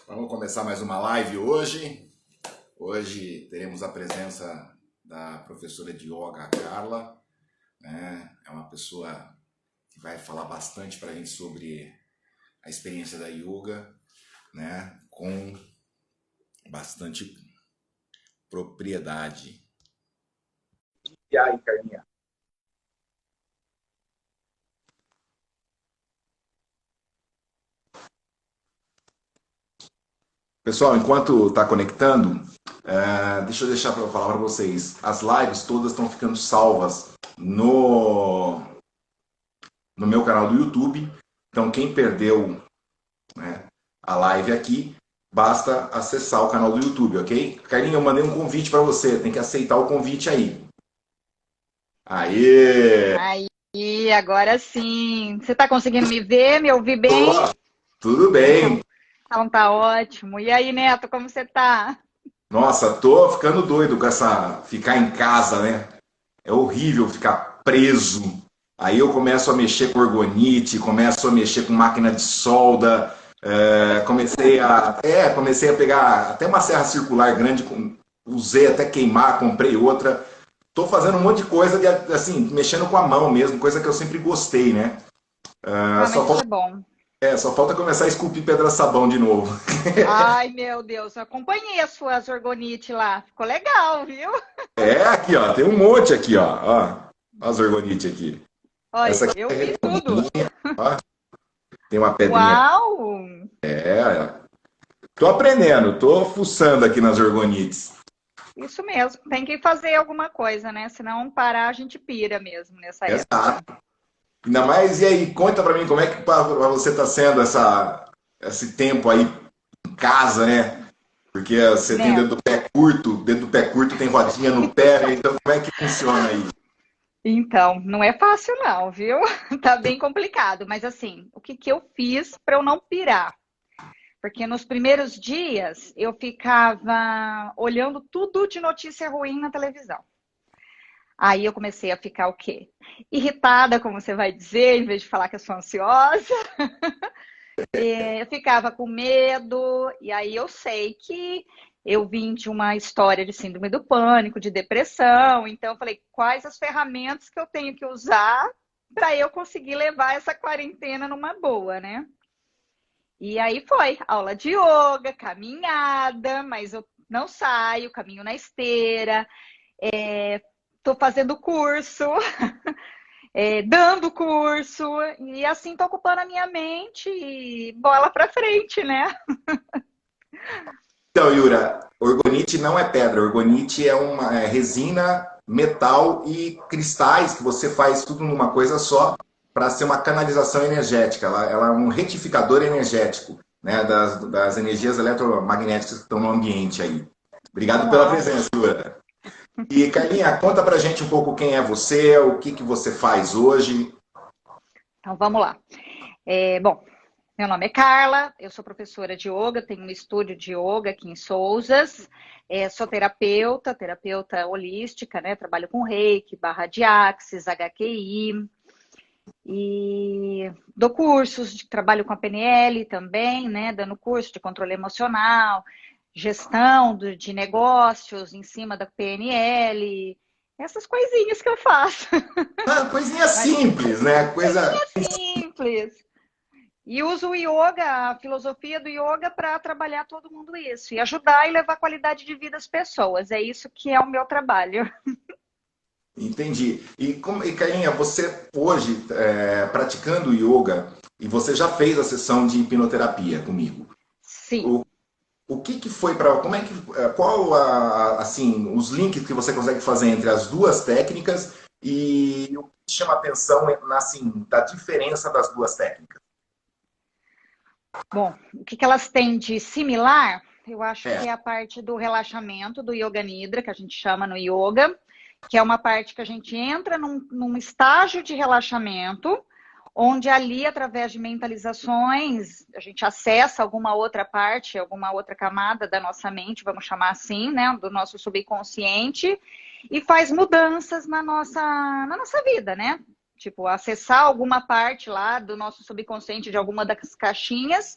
Vamos começar mais uma live hoje. Hoje teremos a presença da professora de yoga, a Carla, né? É uma pessoa que vai falar bastante para a gente sobre a experiência da yoga, né? Com bastante propriedade. E aí, Carlinha? Pessoal, enquanto está conectando, deixa eu deixar para falar para vocês. As lives todas estão ficando salvas no meu canal do YouTube. Então, quem perdeu, né, a live aqui, basta acessar o canal do YouTube, ok? Carlinhos, eu mandei um convite para você. Tem que aceitar o convite aí. Aê! Aí, agora sim. Você está conseguindo me ver, me ouvir bem? Tudo bem. Então tá ótimo. E aí, Neto, como você tá? Nossa, tô ficando doido com ficar em casa, né? É horrível ficar preso. Aí eu começo a mexer com orgonite, começo a mexer com máquina de solda, comecei a pegar até uma serra circular grande, usei até queimar, comprei outra. Tô fazendo um monte de coisa, assim, mexendo com a mão mesmo, coisa que eu sempre gostei, né? Ah, mas isso é bom. Só falta começar a esculpir pedra-sabão de novo. Ai, meu Deus, eu acompanhei as suas orgonite lá. Ficou legal, viu? Aqui, ó, tem um monte aqui, ó as orgonite aqui. Olha, Essa aqui eu é vi tudo. redondinha, ó, tem uma pedrinha aqui. Uau! Tô aprendendo, tô fuçando aqui nas orgonites. Isso mesmo, tem que fazer alguma coisa, né? Senão parar, a gente pira mesmo nessa época. Exato. Ainda mais, e aí, conta pra mim como é que pra você tá sendo esse tempo aí em casa, né? Porque você tem Neto, dedo do pé curto tem rodinha no pé, né? Então como é que funciona aí? então, não é fácil não, viu? Tá bem complicado, mas assim, o que que eu fiz para eu não pirar? Porque nos primeiros dias eu ficava olhando tudo de notícia ruim na televisão. Aí eu comecei a ficar o quê? Irritada, como você vai dizer, em vez de falar que eu sou ansiosa. Eu ficava com medo, e aí eu sei que eu vim de uma história de síndrome do pânico, de depressão, então eu falei, quais as ferramentas que eu tenho que usar para eu conseguir levar essa quarentena numa boa, né? E aí foi aula de yoga, caminhada, mas eu não saio, caminho na esteira, estou fazendo curso, dando curso, e assim estou ocupando a minha mente e bola para frente, né? Então, Yura, orgonite não é pedra, orgonite é uma resina, metal e cristais que você faz tudo numa coisa só para ser uma canalização energética. Ela é um retificador energético, né, das energias eletromagnéticas que estão no ambiente aí. Obrigado pela Uau! presença, Yura. E, Carlinha, conta pra gente um pouco quem é você, o que você faz hoje. Então vamos lá. Bom, meu nome é Carla, eu sou professora de yoga, tenho um estúdio de yoga aqui em Sousas, sou terapeuta holística, né? Trabalho com reiki, barra de axis, HQI, e dou cursos, trabalho com a PNL também, né? Dando curso de controle emocional, gestão de negócios em cima da PNL, essas coisinhas que eu faço. Coisinha Mas simples, né? Coisa. coisinha simples. E uso o yoga, a filosofia do yoga, para trabalhar todo mundo isso. E ajudar e levar qualidade de vida às pessoas. É isso que é o meu trabalho. Entendi. E Carlinha, você hoje, praticando yoga, e você já fez a sessão de hipnoterapia comigo. Sim. O, o que foi para. Como é que. Qual, assim, os links que você consegue fazer entre as duas técnicas e o que chama atenção, assim, da diferença das duas técnicas? Bom, o que elas têm de similar? Eu acho É. que é a parte do relaxamento, do Yoga Nidra, que a gente chama no yoga, que é uma parte que a gente entra num estágio de relaxamento, onde ali, através de mentalizações, a gente acessa alguma outra parte, alguma outra camada da nossa mente, vamos chamar assim, né, do nosso subconsciente, e faz mudanças na nossa vida, né? Tipo, acessar alguma parte lá do nosso subconsciente de alguma das caixinhas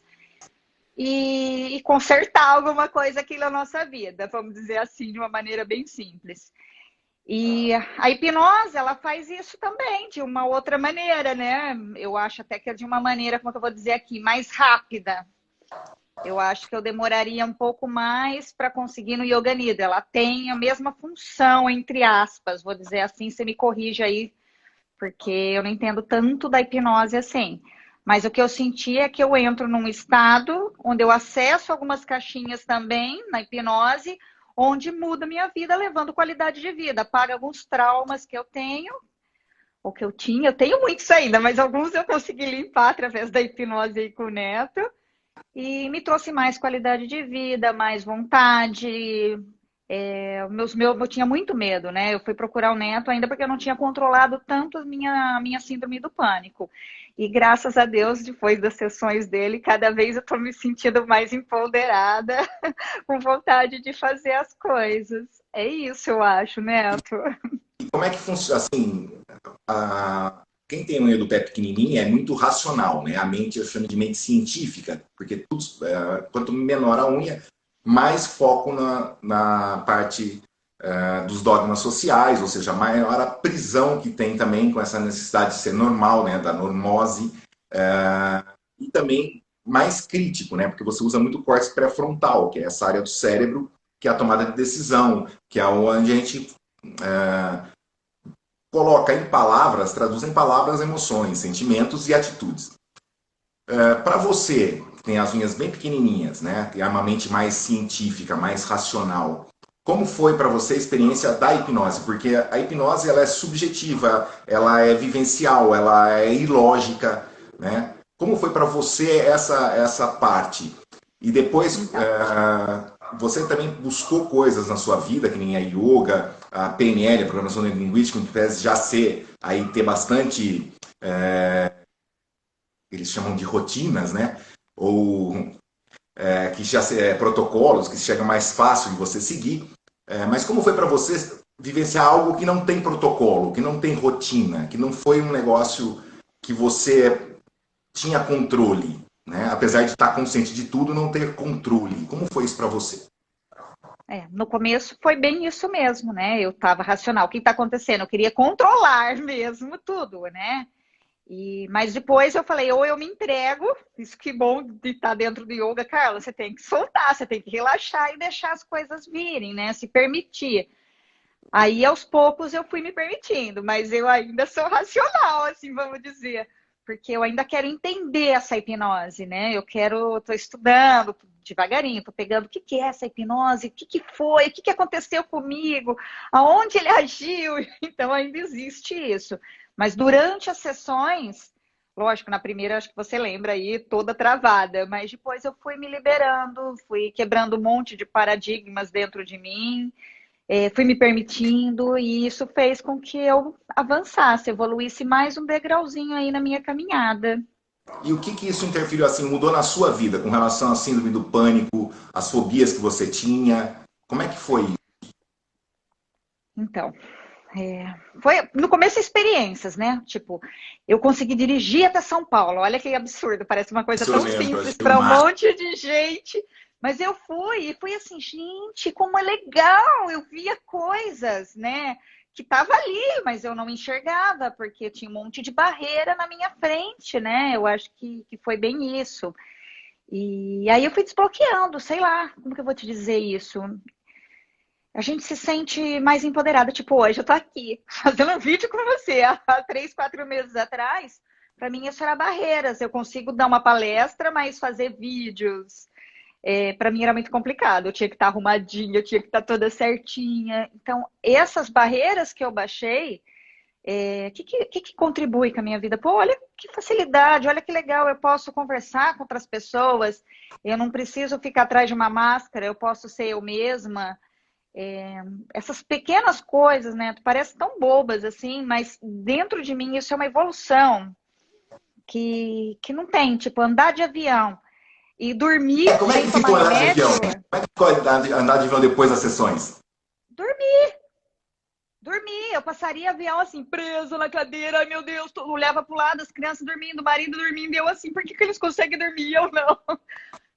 e consertar alguma coisa aqui na nossa vida, vamos dizer assim, de uma maneira bem simples. E a hipnose, ela faz isso também, de uma outra maneira, né? Eu acho até que é de uma maneira, como é que eu vou dizer aqui, mais rápida. Eu acho que eu demoraria um pouco mais para conseguir no Yoga Nidra. Ela tem a mesma função, entre aspas, vou dizer assim, você me corrige aí, porque eu não entendo tanto da hipnose assim. Mas o que eu senti é que eu entro num estado onde eu acesso algumas caixinhas também na hipnose, onde muda minha vida, levando qualidade de vida. Apaga alguns traumas que eu tenho, ou que eu tinha. Eu tenho muitos ainda, mas alguns eu consegui limpar através da hipnose aí com o Neto. E me trouxe mais qualidade de vida, mais vontade. Eu tinha muito medo, né? Eu fui procurar o Neto ainda porque eu não tinha controlado tanto a minha síndrome do pânico. E graças a Deus, depois das sessões dele, cada vez eu tô me sentindo mais empoderada, com vontade de fazer as coisas. É isso, eu acho, Neto. E como é que funciona, assim, quem tem unha do pé pequenininha é muito racional, né? A mente eu chamo de mente científica, porque tudo, quanto menor a unha, mais foco na parte dos dogmas sociais, ou seja, maior a prisão que tem também com essa necessidade de ser normal, né? Da normose, e também mais crítico, né? Porque você usa muito o córtex pré-frontal, que é essa área do cérebro que é a tomada de decisão, que é onde a gente coloca em palavras, traduz em palavras emoções, sentimentos e atitudes. Para você, que tem as unhas bem pequenininhas, né, tem uma mente mais científica, mais racional, como foi para você a experiência da hipnose? Porque a hipnose ela é subjetiva, ela é vivencial, ela é ilógica, né? Como foi para você essa parte? E depois, Então, você também buscou coisas na sua vida, que nem a yoga, a PNL, a Programação Neurolinguística, que parece já ser, aí ter bastante, eles chamam de rotinas, né? Ou que já protocolos, que chega mais fácil de você seguir. Mas como foi para você vivenciar algo que não tem protocolo, que não tem rotina, que não foi um negócio que você tinha controle, né? Apesar de estar consciente de tudo, não ter controle. Como foi isso para você? no começo foi bem isso mesmo, né? Eu estava racional. O que está acontecendo? Eu queria controlar mesmo tudo, né? Mas depois eu falei, ou eu me entrego, isso que bom de estar dentro do yoga, Carla, você tem que soltar, você tem que relaxar e deixar as coisas virem, né? Se permitir. Aí aos poucos eu fui me permitindo, mas eu ainda sou racional, assim, vamos dizer, porque eu ainda quero entender essa hipnose, né? Estou estudando devagarinho, tô pegando o que que é essa hipnose, o que que foi, o que que aconteceu comigo, aonde ele agiu, então ainda existe isso. Mas durante as sessões, lógico, na primeira acho que você lembra aí, toda travada, mas depois eu fui me liberando, fui quebrando um monte de paradigmas dentro de mim, fui me permitindo, e isso fez com que eu avançasse, evoluísse mais um degrauzinho aí na minha caminhada. E o que isso interferiu assim, mudou na sua vida com relação à síndrome do pânico, as fobias que você tinha? Como é que foi? Então, foi no começo experiências, né? Tipo, eu consegui dirigir até São Paulo. Olha que absurdo, parece uma coisa Isso eu tão lembro, simples achei o para um máximo. monte de gente. Mas eu fui e fui assim, gente, como é legal! Eu via coisas, né? Que tava ali, mas eu não enxergava, porque tinha um monte de barreira na minha frente, né? Eu acho que foi bem isso. E aí eu fui desbloqueando, sei lá, como que eu vou te dizer isso? A gente se sente mais empoderada. Tipo, hoje eu tô aqui fazendo um vídeo com você. Há 3, 4 meses atrás, para mim isso era barreiras. Eu consigo dar uma palestra, mas fazer vídeos, para mim era muito complicado. Eu tinha que estar arrumadinha, eu tinha que estar toda certinha. Então, essas barreiras que eu baixei, que contribui com a minha vida? Pô, olha que facilidade, olha que legal, eu posso conversar com outras pessoas, eu não preciso ficar atrás de uma máscara, eu posso ser eu mesma. Essas pequenas coisas, né? Parecem tão bobas assim, mas dentro de mim isso é uma evolução que não tem. Tipo, andar de avião e dormir Como é sem que tomar ficou andar de avião? remédio, Como é que ficou andar de avião depois das sessões? dormir, dormir. Eu passaria avião assim, preso na cadeira, ai meu Deus, olhava pro lado, as crianças dormindo, o marido dormindo, e eu assim, por que eles conseguem dormir e eu não?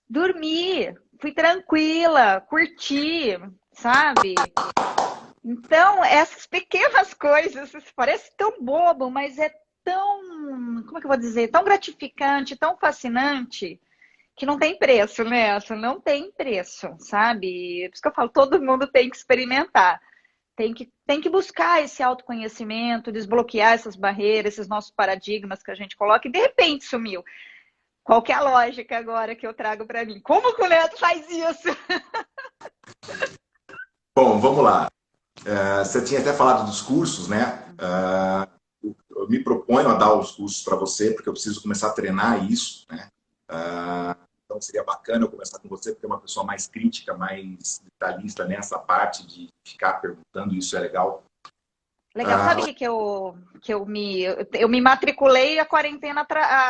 Dormi, fui tranquila, curti, sabe? Então, essas pequenas coisas, parece tão bobo, mas é tão, como é que eu vou dizer, tão gratificante, tão fascinante, que não tem preço, né? Não tem preço, sabe? Por isso que eu falo, todo mundo tem que experimentar. Tem que buscar esse autoconhecimento, desbloquear essas barreiras, esses nossos paradigmas que a gente coloca e de repente sumiu. Qual que é a lógica agora que eu trago para mim? Como que o Neto faz isso? Bom, vamos lá. Você tinha até falado dos cursos, né? Eu me proponho a dar os cursos para você, porque eu preciso começar a treinar isso, né? Então seria bacana eu começar com você, porque é uma pessoa mais crítica, mais detalhista nessa parte de ficar perguntando, isso é legal. Legal, sabe o eu me matriculei e a quarentena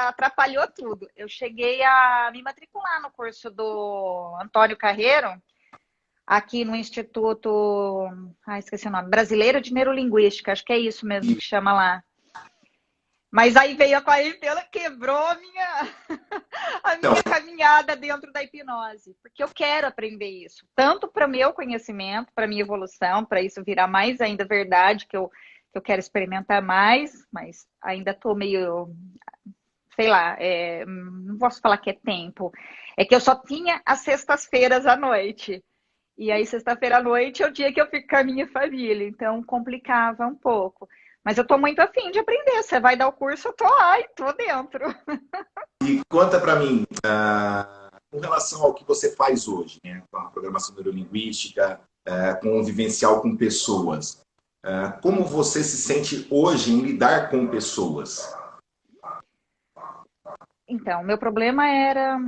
atrapalhou tudo. Eu cheguei a me matricular no curso do Antônio Carreiro, aqui no Instituto, esqueci o nome, Brasileiro de Neurolinguística, acho que é isso mesmo que chama lá. Mas aí veio a quarentena, quebrou a minha caminhada dentro da hipnose, porque eu quero aprender isso, tanto para o meu conhecimento, para a minha evolução, para isso virar mais ainda verdade, que eu quero experimentar mais, mas ainda estou meio, sei lá, não posso falar que é tempo, é que eu só tinha as sextas-feiras à noite. E aí, sexta-feira à noite é o dia que eu fico com a minha família, então complicava um pouco. Mas eu tô muito afim de aprender. Você vai dar o curso, eu tô lá e tô dentro. E conta para mim, com relação ao que você faz hoje, né? Com a programação neurolinguística, com o vivencial com pessoas. Como você se sente hoje em lidar com pessoas? Então, meu problema era,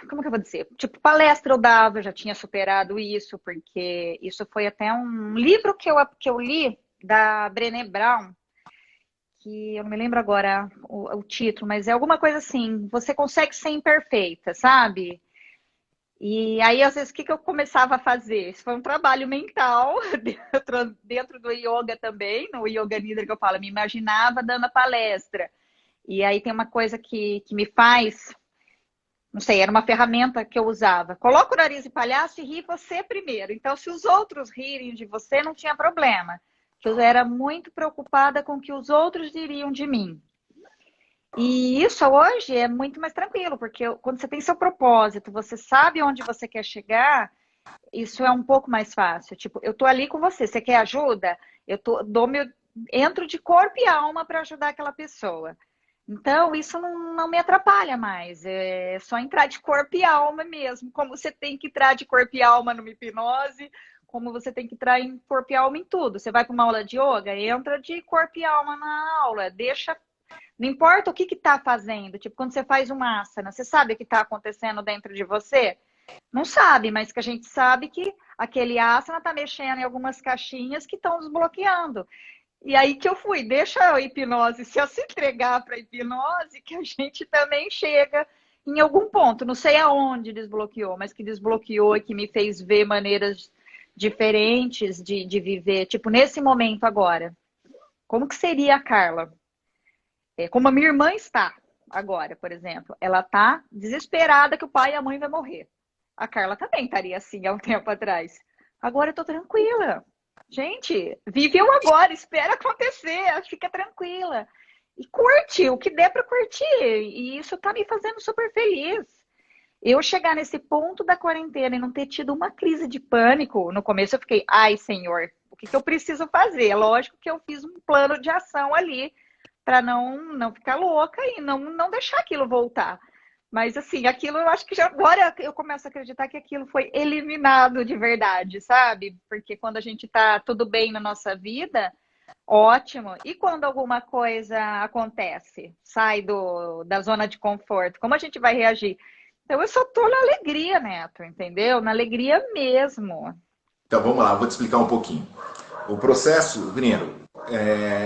como que eu vou dizer? Tipo, palestra eu dava, eu já tinha superado isso, porque isso foi até um livro que eu li da Brené Brown, que eu não me lembro agora o título, mas é alguma coisa assim, você consegue ser imperfeita, sabe? E aí, às vezes, o que eu começava a fazer? Isso foi um trabalho mental dentro do yoga também, no Yoga Nidra que eu falo, eu me imaginava dando a palestra. E aí tem uma coisa que me faz, não sei, era uma ferramenta que eu usava. Coloca o nariz em palhaço e ri você primeiro. Então, se os outros rirem de você, não tinha problema. Que eu era muito preocupada com o que os outros diriam de mim. E isso hoje é muito mais tranquilo, porque quando você tem seu propósito, você sabe onde você quer chegar, isso é um pouco mais fácil. Tipo, eu tô ali com você, você quer ajuda? Entro de corpo e alma para ajudar aquela pessoa. Então, isso não me atrapalha mais. É só entrar de corpo e alma mesmo. Como você tem que entrar de corpo e alma numa hipnose, como você tem que entrar em corpo e alma em tudo. Você vai para uma aula de yoga, entra de corpo e alma na aula. Deixa. Não importa o que está fazendo. Tipo, quando você faz uma asana, você sabe o que está acontecendo dentro de você? Não sabe, mas que a gente sabe que aquele asana está mexendo em algumas caixinhas que estão desbloqueando. E aí que eu fui, deixa a hipnose se se entregar para a hipnose, que a gente também chega em algum ponto. Não sei aonde desbloqueou, mas que desbloqueou e que me fez ver maneiras diferentes de viver. Tipo, nesse momento agora, como que seria a Carla? Como a minha irmã está agora, por exemplo. Ela está desesperada que o pai e a mãe vão morrer. A Carla também estaria assim há um tempo atrás. Agora eu tô tranquila. Gente, vive o agora, espera acontecer, fica tranquila. E curte o que der para curtir. E isso tá me fazendo super feliz. Eu chegar nesse ponto da quarentena e não ter tido uma crise de pânico, no começo eu fiquei, ai, senhor, o que eu preciso fazer? Lógico que eu fiz um plano de ação ali para não ficar louca e não deixar aquilo voltar. Mas assim, aquilo eu acho que já agora eu começo a acreditar que aquilo foi eliminado de verdade, sabe? Porque quando a gente tá tudo bem na nossa vida, ótimo. E quando alguma coisa acontece, sai da zona de conforto, como a gente vai reagir? Então eu só tô na alegria, Neto, entendeu? Na alegria mesmo. Então vamos lá, vou te explicar um pouquinho. O processo, primeiro,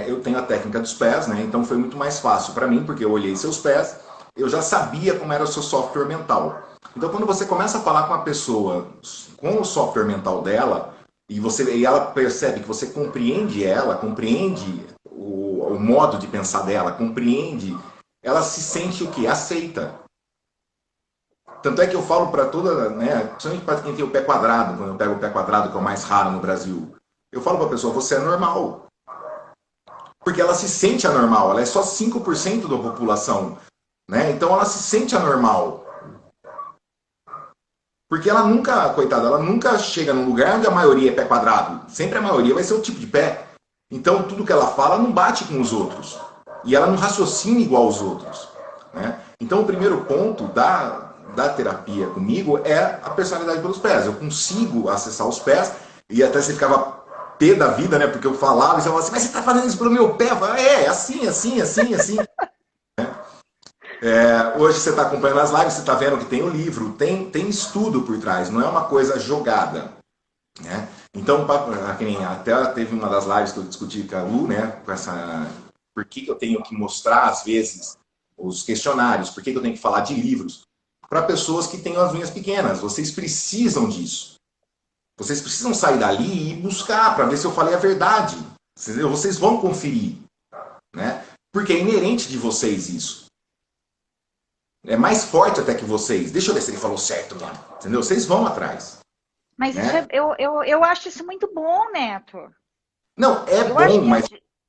eu tenho a técnica dos pés, né? Então foi muito mais fácil para mim, porque eu olhei seus pés, eu já sabia como era o seu software mental. Então quando você começa a falar com a pessoa com o software mental dela, e ela percebe que você compreende ela, compreende o modo de pensar dela, compreende, ela se sente o quê? Aceita. Tanto é que eu falo para toda, né, principalmente para quem tem o pé quadrado, quando eu pego o pé quadrado, que é o mais raro no Brasil, eu falo para a pessoa, você é normal. Porque ela se sente anormal, ela é só 5% da população, né? Então ela se sente anormal. Porque ela nunca, coitada, ela nunca chega num lugar onde a maioria é pé quadrado. Sempre a maioria vai ser o tipo de pé. Então tudo que ela fala não bate com os outros. E ela não raciocina igual aos outros. Né? Então o primeiro ponto da terapia comigo é a personalidade pelos pés. Eu consigo acessar os pés e até você ficava pé da vida, né? Porque eu falava e você falava assim, mas você está fazendo isso pelo meu pé? Eu falava, assim, assim, assim, assim. Hoje você está acompanhando as lives, você está vendo que tem o livro, tem estudo por trás, não é uma coisa jogada. Né? Então, até teve uma das lives que eu discuti com a Lu, né, com essa, por que eu tenho que mostrar, às vezes, os questionários, por que eu tenho que falar de livros, para pessoas que têm as unhas pequenas. Vocês precisam disso. Vocês precisam sair dali e buscar para ver se eu falei a verdade. Vocês vão conferir. Né? Porque é inerente de vocês isso. É mais forte até que vocês. Deixa eu ver se ele falou certo lá. Entendeu? Vocês vão atrás. Mas isso Né? eu acho isso muito bom, Neto. Não, é Eu acho bom, que mas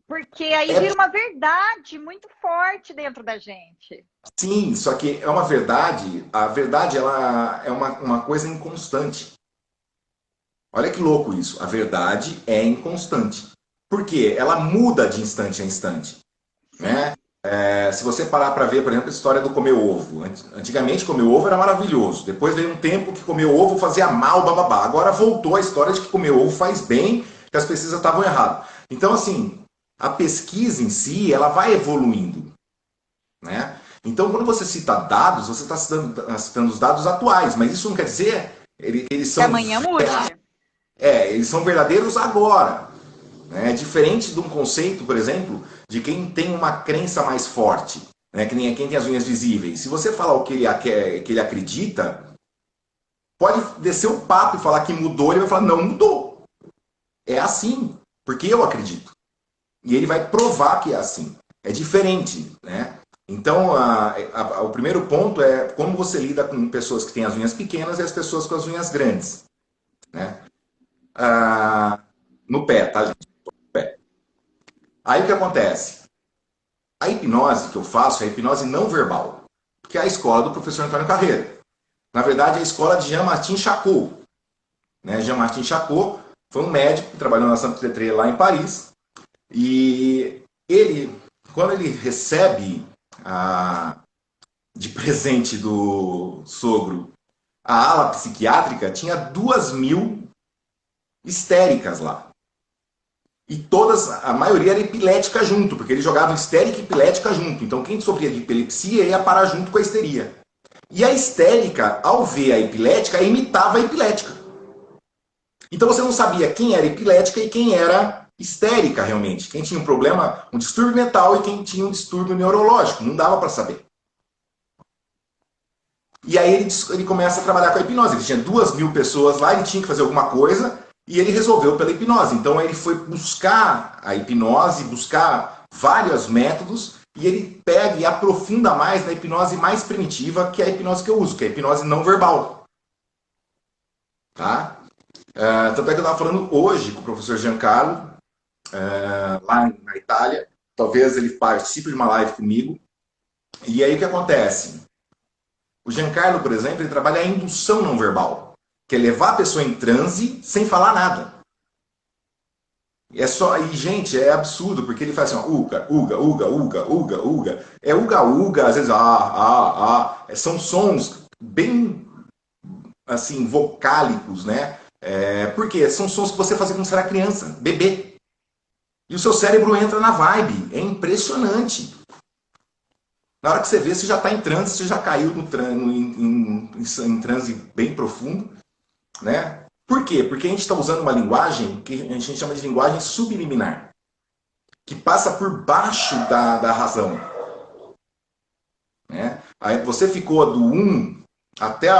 porque aí é vira uma verdade muito forte dentro da gente. sim, só que é uma verdade. A verdade ela é uma coisa inconstante. Olha que louco isso. A verdade é inconstante. Por quê? Ela muda de instante a instante. Sim. Né? Se você parar para ver, por exemplo, a história do comer ovo. Antigamente comer ovo era maravilhoso. Depois veio um tempo que comer ovo fazia mal, bababá. Agora voltou a história de que comer ovo faz bem, que as pesquisas estavam erradas. Então, assim, a pesquisa em si, ela vai evoluindo. Né? Então, quando você cita dados, você está citando os dados atuais, mas isso não quer dizer eles Que são amanhã mude. eles são verdadeiros agora. Né? É diferente de um conceito, por exemplo, de quem tem uma crença mais forte, né? Que nem quem tem as unhas visíveis. Se você falar o que ele acredita, pode descer um papo e falar que mudou, ele vai falar, não mudou. É assim, porque eu acredito. E ele vai provar que é assim. É diferente, né? Então, o primeiro ponto é como você lida com pessoas que têm as unhas pequenas e as pessoas com as unhas grandes. Né? No pé, tá, gente? No pé. Aí o que acontece? A hipnose que eu faço é a hipnose não verbal, que é a escola do professor Antônio Carreira. Na verdade, é a escola de Jean-Martin Charcot. Né? Jean-Martin Charcot foi um médico que trabalhou na Sainte-Pétrie lá em Paris. E ele, quando ele recebe de presente do sogro a ala psiquiátrica, tinha 2.000 histéricas lá. E todas, a maioria era epilética junto, porque eles jogavam histérica e epilética junto. Então quem sofria de epilepsia ia parar junto com a histeria. E a histérica, ao ver a epilética, imitava a epilética. Então você não sabia quem era epilética e quem era histérica realmente. Quem tinha um problema, um distúrbio mental e quem tinha um distúrbio neurológico. Não dava para saber. E aí ele começa a trabalhar com a hipnose. Ele tinha 2.000 pessoas lá, ele tinha que fazer alguma coisa e ele resolveu pela hipnose. Então ele foi buscar a hipnose, buscar vários métodos e ele pega e aprofunda mais na hipnose mais primitiva, que é a hipnose que eu uso, que é a hipnose não verbal. Tá? Tanto é que eu estava falando hoje com o professor Giancarlo, lá na Itália. Talvez ele participe de uma live comigo. E aí o que acontece? O Giancarlo, por exemplo, ele trabalha a indução não verbal, que é levar a pessoa em transe sem falar nada. É só, e gente, é absurdo, porque ele faz assim, ó, uga, uga, uga, uga, uga, uga. É uga, uga, às vezes, são sons bem, assim, vocálicos, né? Porque são sons que você fazia quando você era criança, bebê. E o seu cérebro entra na vibe. É impressionante. Na hora que você vê, você já está em transe, você já caiu em transe bem profundo. Né? Por quê? Porque a gente está usando uma linguagem que a gente chama de linguagem subliminar, que passa por baixo da razão. Né? Aí você ficou do 1 até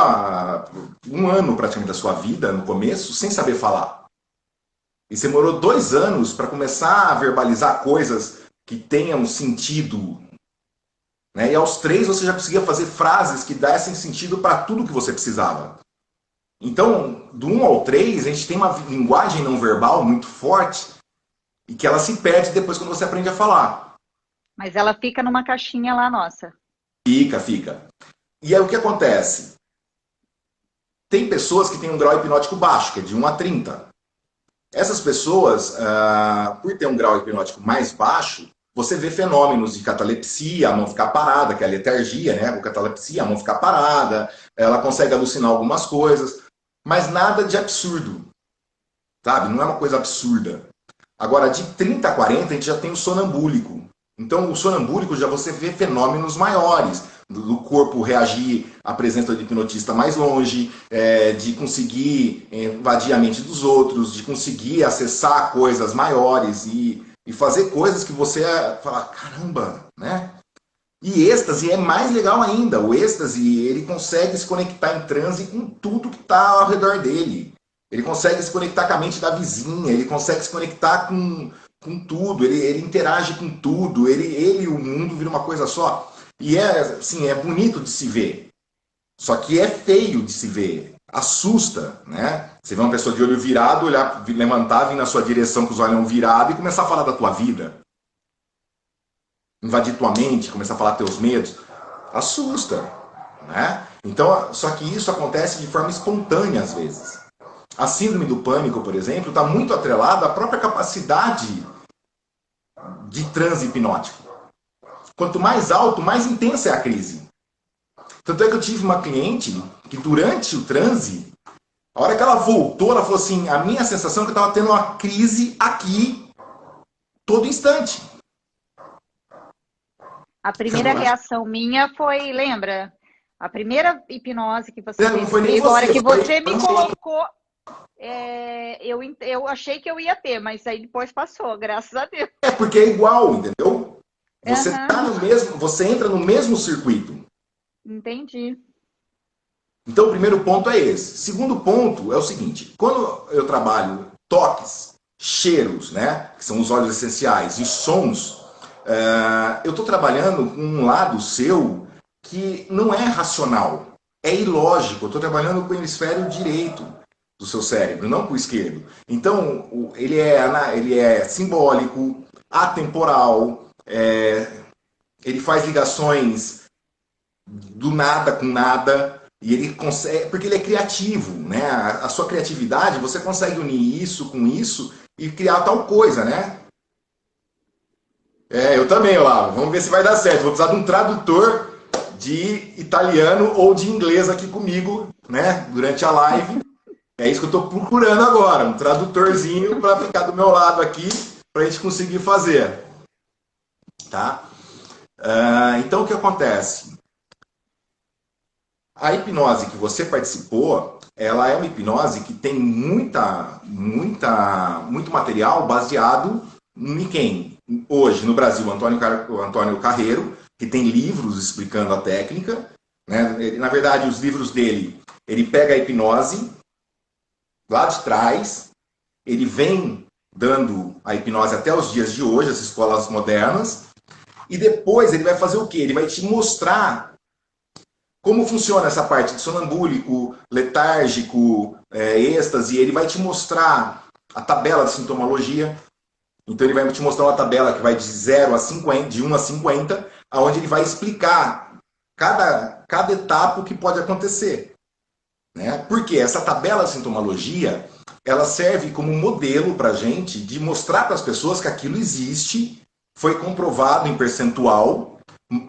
1 ano praticamente da sua vida, no começo, sem saber falar. E você demorou 2 anos para começar a verbalizar coisas que tenham sentido né? E aos 3 você já conseguia fazer frases que dessem sentido para tudo que você precisava. Então, do 1 ao 3, a gente tem uma linguagem não verbal muito forte e que ela se perde depois quando você aprende a falar. Mas ela fica numa caixinha lá, nossa. Fica. E aí o que acontece? Tem pessoas que têm um grau hipnótico baixo, que é de 1 a 30. Essas pessoas, por ter um grau hipnótico mais baixo, você vê fenômenos de catalepsia, a mão ficar parada, que é a letargia, né? O catalepsia, a mão ficar parada, ela consegue alucinar algumas coisas, mas nada de absurdo, sabe? Não é uma coisa absurda. Agora, de 30 a 40, a gente já tem o sonambúlico. Então, o sonambúlico já você vê fenômenos maiores, do corpo reagir à presença do hipnotista mais longe, de conseguir invadir a mente dos outros, de conseguir acessar coisas maiores e fazer coisas que você fala, caramba, né? E êxtase é mais legal ainda. O êxtase, ele consegue se conectar em transe com tudo que está ao redor dele. Ele consegue se conectar com a mente da vizinha, ele consegue se conectar com tudo, ele interage com tudo, ele e o mundo viram uma coisa só. E assim, é bonito de se ver. Só que é feio de se ver. Assusta, né? Você vê uma pessoa de olho virado, olhar, levantar, vir na sua direção com os olhos virados e começar a falar da tua vida. Invadir tua mente, começar a falar teus medos. Assusta, né? Então, só que isso acontece de forma espontânea às vezes. A síndrome do pânico, por exemplo, está muito atrelada à própria capacidade de transe hipnótico. Quanto mais alto, mais intensa é a crise. Tanto é que eu tive uma cliente que durante o transe, a hora que ela voltou, ela falou assim, a minha sensação é que eu estava tendo uma crise aqui, todo instante. A primeira reação minha foi, lembra? A primeira hipnose que você Não fez foi nem comigo, a hora que foi você me colocou, eu achei que eu ia ter, mas aí depois passou, graças a Deus. É porque é igual, entendeu? Você Uhum. tá no mesmo, você entra no mesmo circuito. Entendi. Então, o primeiro ponto é esse. Segundo ponto é o seguinte: quando eu trabalho toques, cheiros, né, que são os óleos essenciais, e sons, eu estou trabalhando com um lado seu que não é racional, é ilógico. Eu estou trabalhando com o hemisfério direito do seu cérebro, não com o esquerdo. Então, ele é simbólico, atemporal, ele faz ligações do nada com nada. E ele consegue, porque ele é criativo, né? A sua criatividade, você consegue unir isso com isso e criar tal coisa, né? Eu também, Olavo. Vamos ver se vai dar certo. Vou precisar de um tradutor de italiano ou de inglês aqui comigo, né? Durante a live. É isso que eu estou procurando agora, um tradutorzinho para ficar do meu lado aqui, para a gente conseguir fazer. Tá? Então, o que acontece? A hipnose que você participou, ela é uma hipnose que tem muito material baseado em quem? Hoje, no Brasil, o Antônio Carreiro, que tem livros explicando a técnica. Né? Na verdade, os livros dele, ele pega a hipnose lá de trás, ele vem dando a hipnose até os dias de hoje, as escolas modernas, e depois ele vai fazer o quê? Ele vai te mostrar como funciona essa parte de sonambúlico, letárgico, êxtase. Ele vai te mostrar a tabela de sintomologia. Então ele vai te mostrar uma tabela que vai de 0 a 50, de 1 a 50, onde ele vai explicar cada etapa que pode acontecer. Né? Porque essa tabela de sintomologia, ela serve como modelo para a gente de mostrar para as pessoas que aquilo existe, foi comprovado em percentual.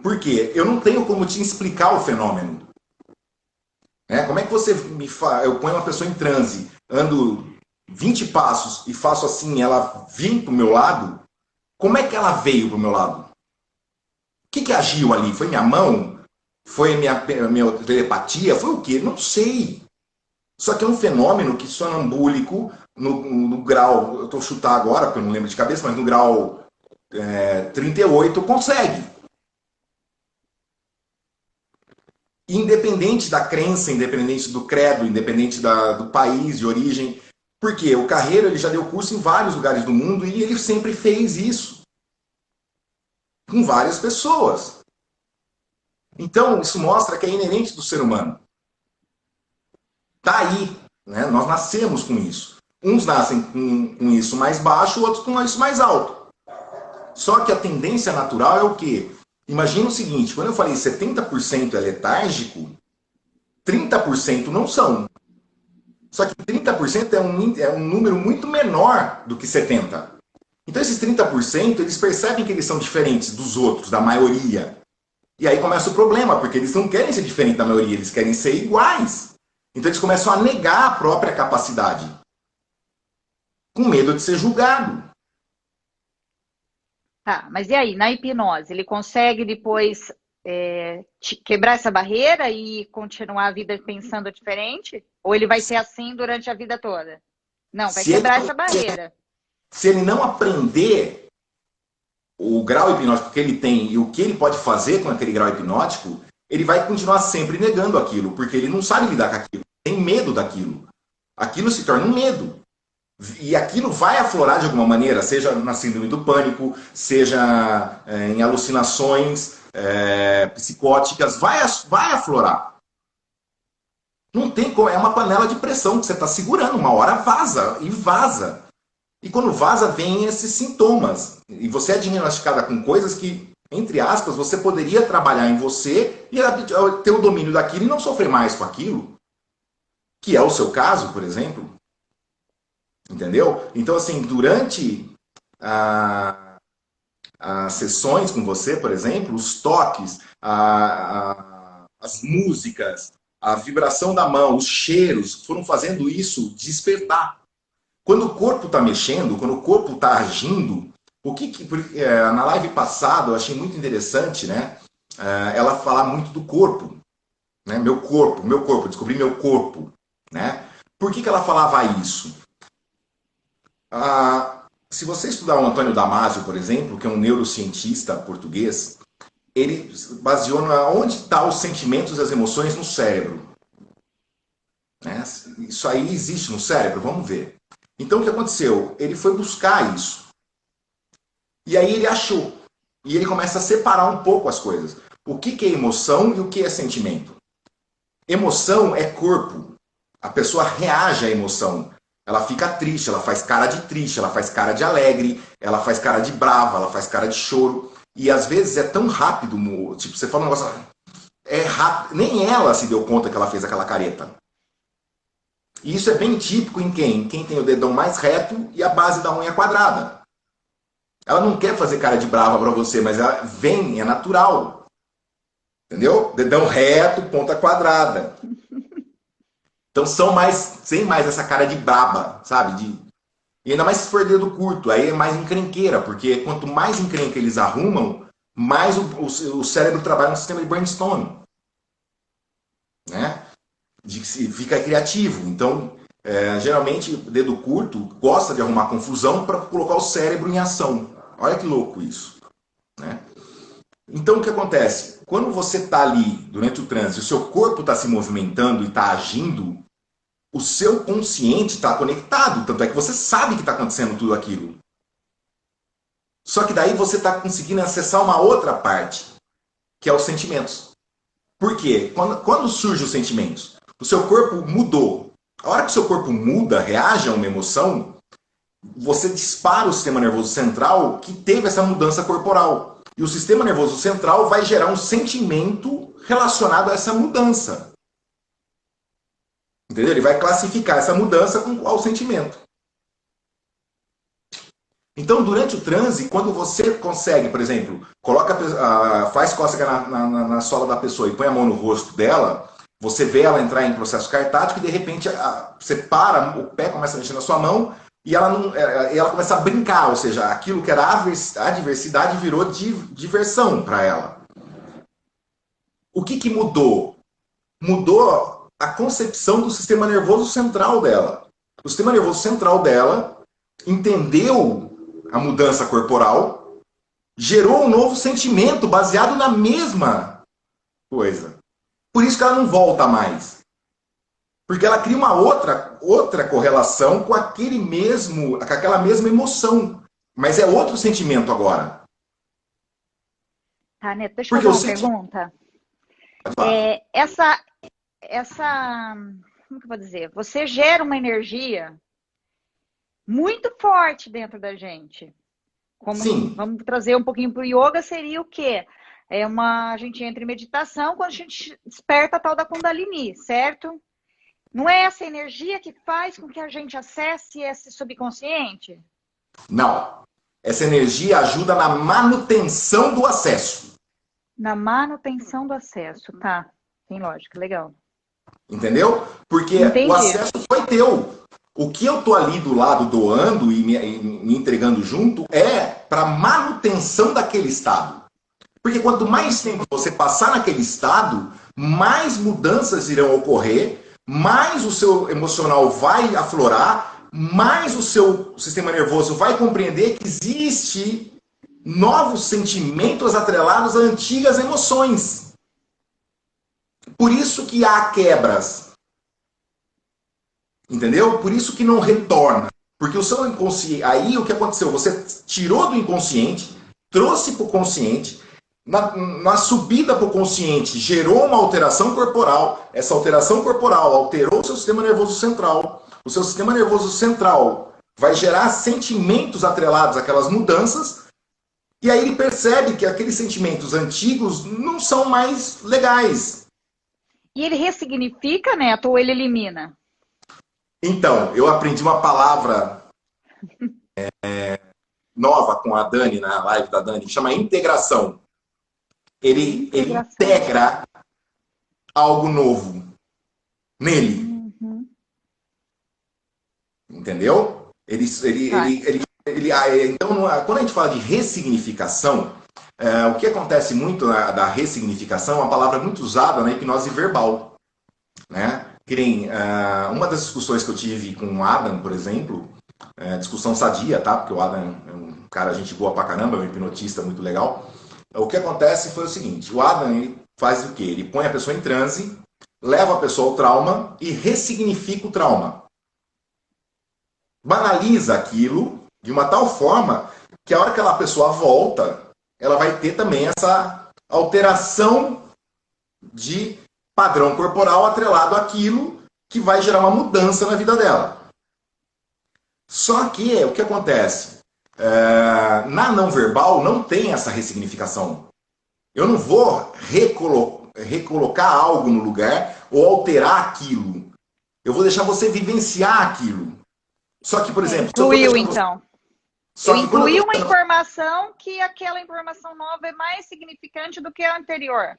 Porque eu não tenho como te explicar o fenômeno. Como é que você me faz? Eu ponho uma pessoa em transe, ando 20 passos e faço assim, ela vir para o meu lado. Como é que ela veio para o meu lado? O que agiu ali? Foi minha mão? Foi minha telepatia? Foi o quê? Não sei. Só que é um fenômeno que sonambúlico, no grau, eu estou chutar agora, porque eu não lembro de cabeça, mas no grau 38 consegue. Independente da crença, independente do credo, independente do país de origem. Porque o Carreiro ele já deu curso em vários lugares do mundo e ele sempre fez isso. Com várias pessoas. Então, isso mostra que é inerente do ser humano. Está aí, né? Nós nascemos com isso. Uns nascem com isso mais baixo, outros com isso mais alto. Só que a tendência natural é o quê? Imagina o seguinte, quando eu falei 70% é letárgico, 30% não são. Só que 30% é um número muito menor do que 70%. Então esses 30%, eles percebem que eles são diferentes dos outros, da maioria. E aí começa o problema, porque eles não querem ser diferentes da maioria, eles querem ser iguais. Então eles começam a negar a própria capacidade, com medo de ser julgado. Tá, mas e aí, na hipnose, ele consegue depois quebrar essa barreira e continuar a vida pensando diferente? Ou ele vai ser assim durante a vida toda? Não, vai Se ele, quebrar essa barreira. se ele não aprender o grau hipnótico que ele tem e o que ele pode fazer com aquele grau hipnótico, ele vai continuar sempre negando aquilo, porque ele não sabe lidar com aquilo, tem medo daquilo. Aquilo se torna um medo. E aquilo vai aflorar de alguma maneira, seja na síndrome do pânico, seja em alucinações psicóticas, vai aflorar. Não tem como, é uma panela de pressão que você está segurando, uma hora vaza, e vaza. E quando vaza, vem esses sintomas. E você é diagnosticada com coisas que, entre aspas, você poderia trabalhar em você e ter o domínio daquilo e não sofrer mais com aquilo. Que é o seu caso, por exemplo. Entendeu? Então, assim, durante as sessões com você, por exemplo, os toques, as músicas, a vibração da mão, os cheiros, foram fazendo isso despertar. Quando o corpo está mexendo, quando o corpo está agindo, na live passada eu achei muito interessante, né? Ela falar muito do corpo, né? Meu corpo, descobri meu corpo, né? Por que ela falava isso? Se você estudar o Antônio Damasio, por exemplo, que é um neurocientista português, ele baseou onde estão os sentimentos e as emoções no cérebro. Né? Isso aí existe no cérebro? Vamos ver. Então, o que aconteceu? Ele foi buscar isso. E aí ele achou. E ele começa a separar um pouco as coisas. O que é emoção e o que é sentimento? Emoção é corpo. A pessoa reage à emoção. Ela fica triste, ela faz cara de triste, ela faz cara de alegre, ela faz cara de brava, ela faz cara de choro. E às vezes é tão rápido, tipo, você fala um negócio, é rápido, nem ela se deu conta que ela fez aquela careta. E isso é bem típico em quem? Quem tem o dedão mais reto e a base da unha quadrada. Ela não quer fazer cara de brava pra você, mas ela vem, é natural. Entendeu? Dedão reto, ponta quadrada. Então sem mais essa cara de braba, sabe? E ainda mais se for dedo curto, aí é mais encrenqueira, porque quanto mais encrenca eles arrumam, mais o cérebro trabalha no sistema de brainstorm. Né? Fica criativo. Então, geralmente, dedo curto gosta de arrumar confusão para colocar o cérebro em ação. Olha que louco isso. Né? Então, o que acontece? Quando você está ali, durante o trânsito, o seu corpo está se movimentando e está agindo, o seu consciente está conectado, tanto é que você sabe que está acontecendo tudo aquilo. Só que daí você está conseguindo acessar uma outra parte, que é os sentimentos. Por quê? Quando surgem os sentimentos, o seu corpo mudou. A hora que o seu corpo muda, reage a uma emoção, você dispara o sistema nervoso central que teve essa mudança corporal. E o sistema nervoso central vai gerar um sentimento relacionado a essa mudança. Entendeu? Ele vai classificar essa mudança com qual sentimento. Então, durante o transe, quando você consegue, por exemplo, faz cócega na sola da pessoa e põe a mão no rosto dela, você vê ela entrar em processo cartático e, de repente, você para, o pé começa a mexer na sua mão e ela começa a brincar, ou seja, aquilo que era adversidade virou diversão para ela. O que mudou? Mudou a concepção do sistema nervoso central dela. O sistema nervoso central dela entendeu a mudança corporal, gerou um novo sentimento baseado na mesma coisa. Por isso que ela não volta mais. Porque ela cria uma outra correlação com aquela mesma emoção. Mas é outro sentimento agora. Tá, Neto, deixa eu fazer uma pergunta. Essa, essa, como que eu vou dizer? Você gera uma energia muito forte dentro da gente. Como Sim, vamos trazer um pouquinho para o yoga, seria o quê? A gente entra em meditação quando a gente desperta a tal da Kundalini, certo? Não é essa energia que faz com que a gente acesse esse subconsciente? não. Essa energia ajuda na manutenção do acesso. Na manutenção do acesso, tá? Tem lógica, legal. Entendeu? Porque o Entendi. acesso foi teu. O que eu tô ali do lado doando e me entregando junto é para manutenção daquele estado. Porque quanto mais Entendi. tempo você passar naquele estado, mais mudanças irão ocorrer, mais o seu emocional vai aflorar, mais o seu sistema nervoso vai compreender que existe novos sentimentos atrelados a antigas emoções. Por isso que há quebras. Entendeu? Por isso que não retorna. Porque o seu inconsciente. Aí o que aconteceu? Você tirou do inconsciente, trouxe para o consciente, na subida para o consciente gerou uma alteração corporal. Essa alteração corporal alterou o seu sistema nervoso central. O seu sistema nervoso central vai gerar sentimentos atrelados àquelas mudanças. E aí ele percebe que aqueles sentimentos antigos não são mais legais. E ele ressignifica, Neto, ou ele elimina? Então, eu aprendi uma palavra nova com a Dani, na live da Dani, que chama integração. Ele Integração. integra algo novo nele, Uhum. entendeu? Tá. Então, quando a gente fala de ressignificação, o que acontece muito da ressignificação é uma palavra muito usada na hipnose verbal, né? Que nem uma das discussões que eu tive com o Adam, por exemplo, discussão sadia, tá? Porque o Adam é um cara, gente boa pra caramba, é um hipnotista muito legal. O que acontece foi o seguinte: o Adam ele faz o quê? Ele põe a pessoa em transe, leva a pessoa ao trauma e ressignifica o trauma. Banaliza aquilo de uma tal forma que a hora que aquela pessoa volta, ela vai ter também essa alteração de padrão corporal atrelado àquilo que vai gerar uma mudança na vida dela. Só que o que acontece? Na não verbal não tem essa ressignificação. Eu não vou recolocar algo no lugar ou alterar aquilo. Eu vou deixar você vivenciar aquilo. Só que, por exemplo, se eu estou Incluiu, deixando você. então. Eu Só que quando eu incluí tô uma deixando. informação que aquela informação nova é mais significante do que a anterior.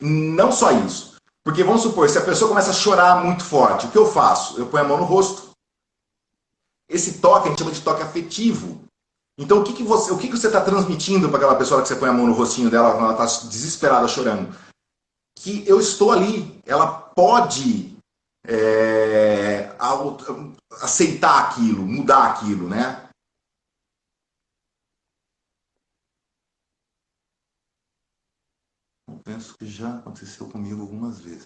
Não só isso. Porque vamos supor, se a pessoa começa a chorar muito forte, o que eu faço? Eu ponho a mão no rosto. Esse toque a gente chama de toque afetivo. Então, o que você está transmitindo para aquela pessoa que você põe a mão no rostinho dela quando ela está desesperada chorando? Que eu estou ali. Ela pode aceitar aquilo, mudar aquilo, né? Eu penso que já aconteceu comigo algumas vezes.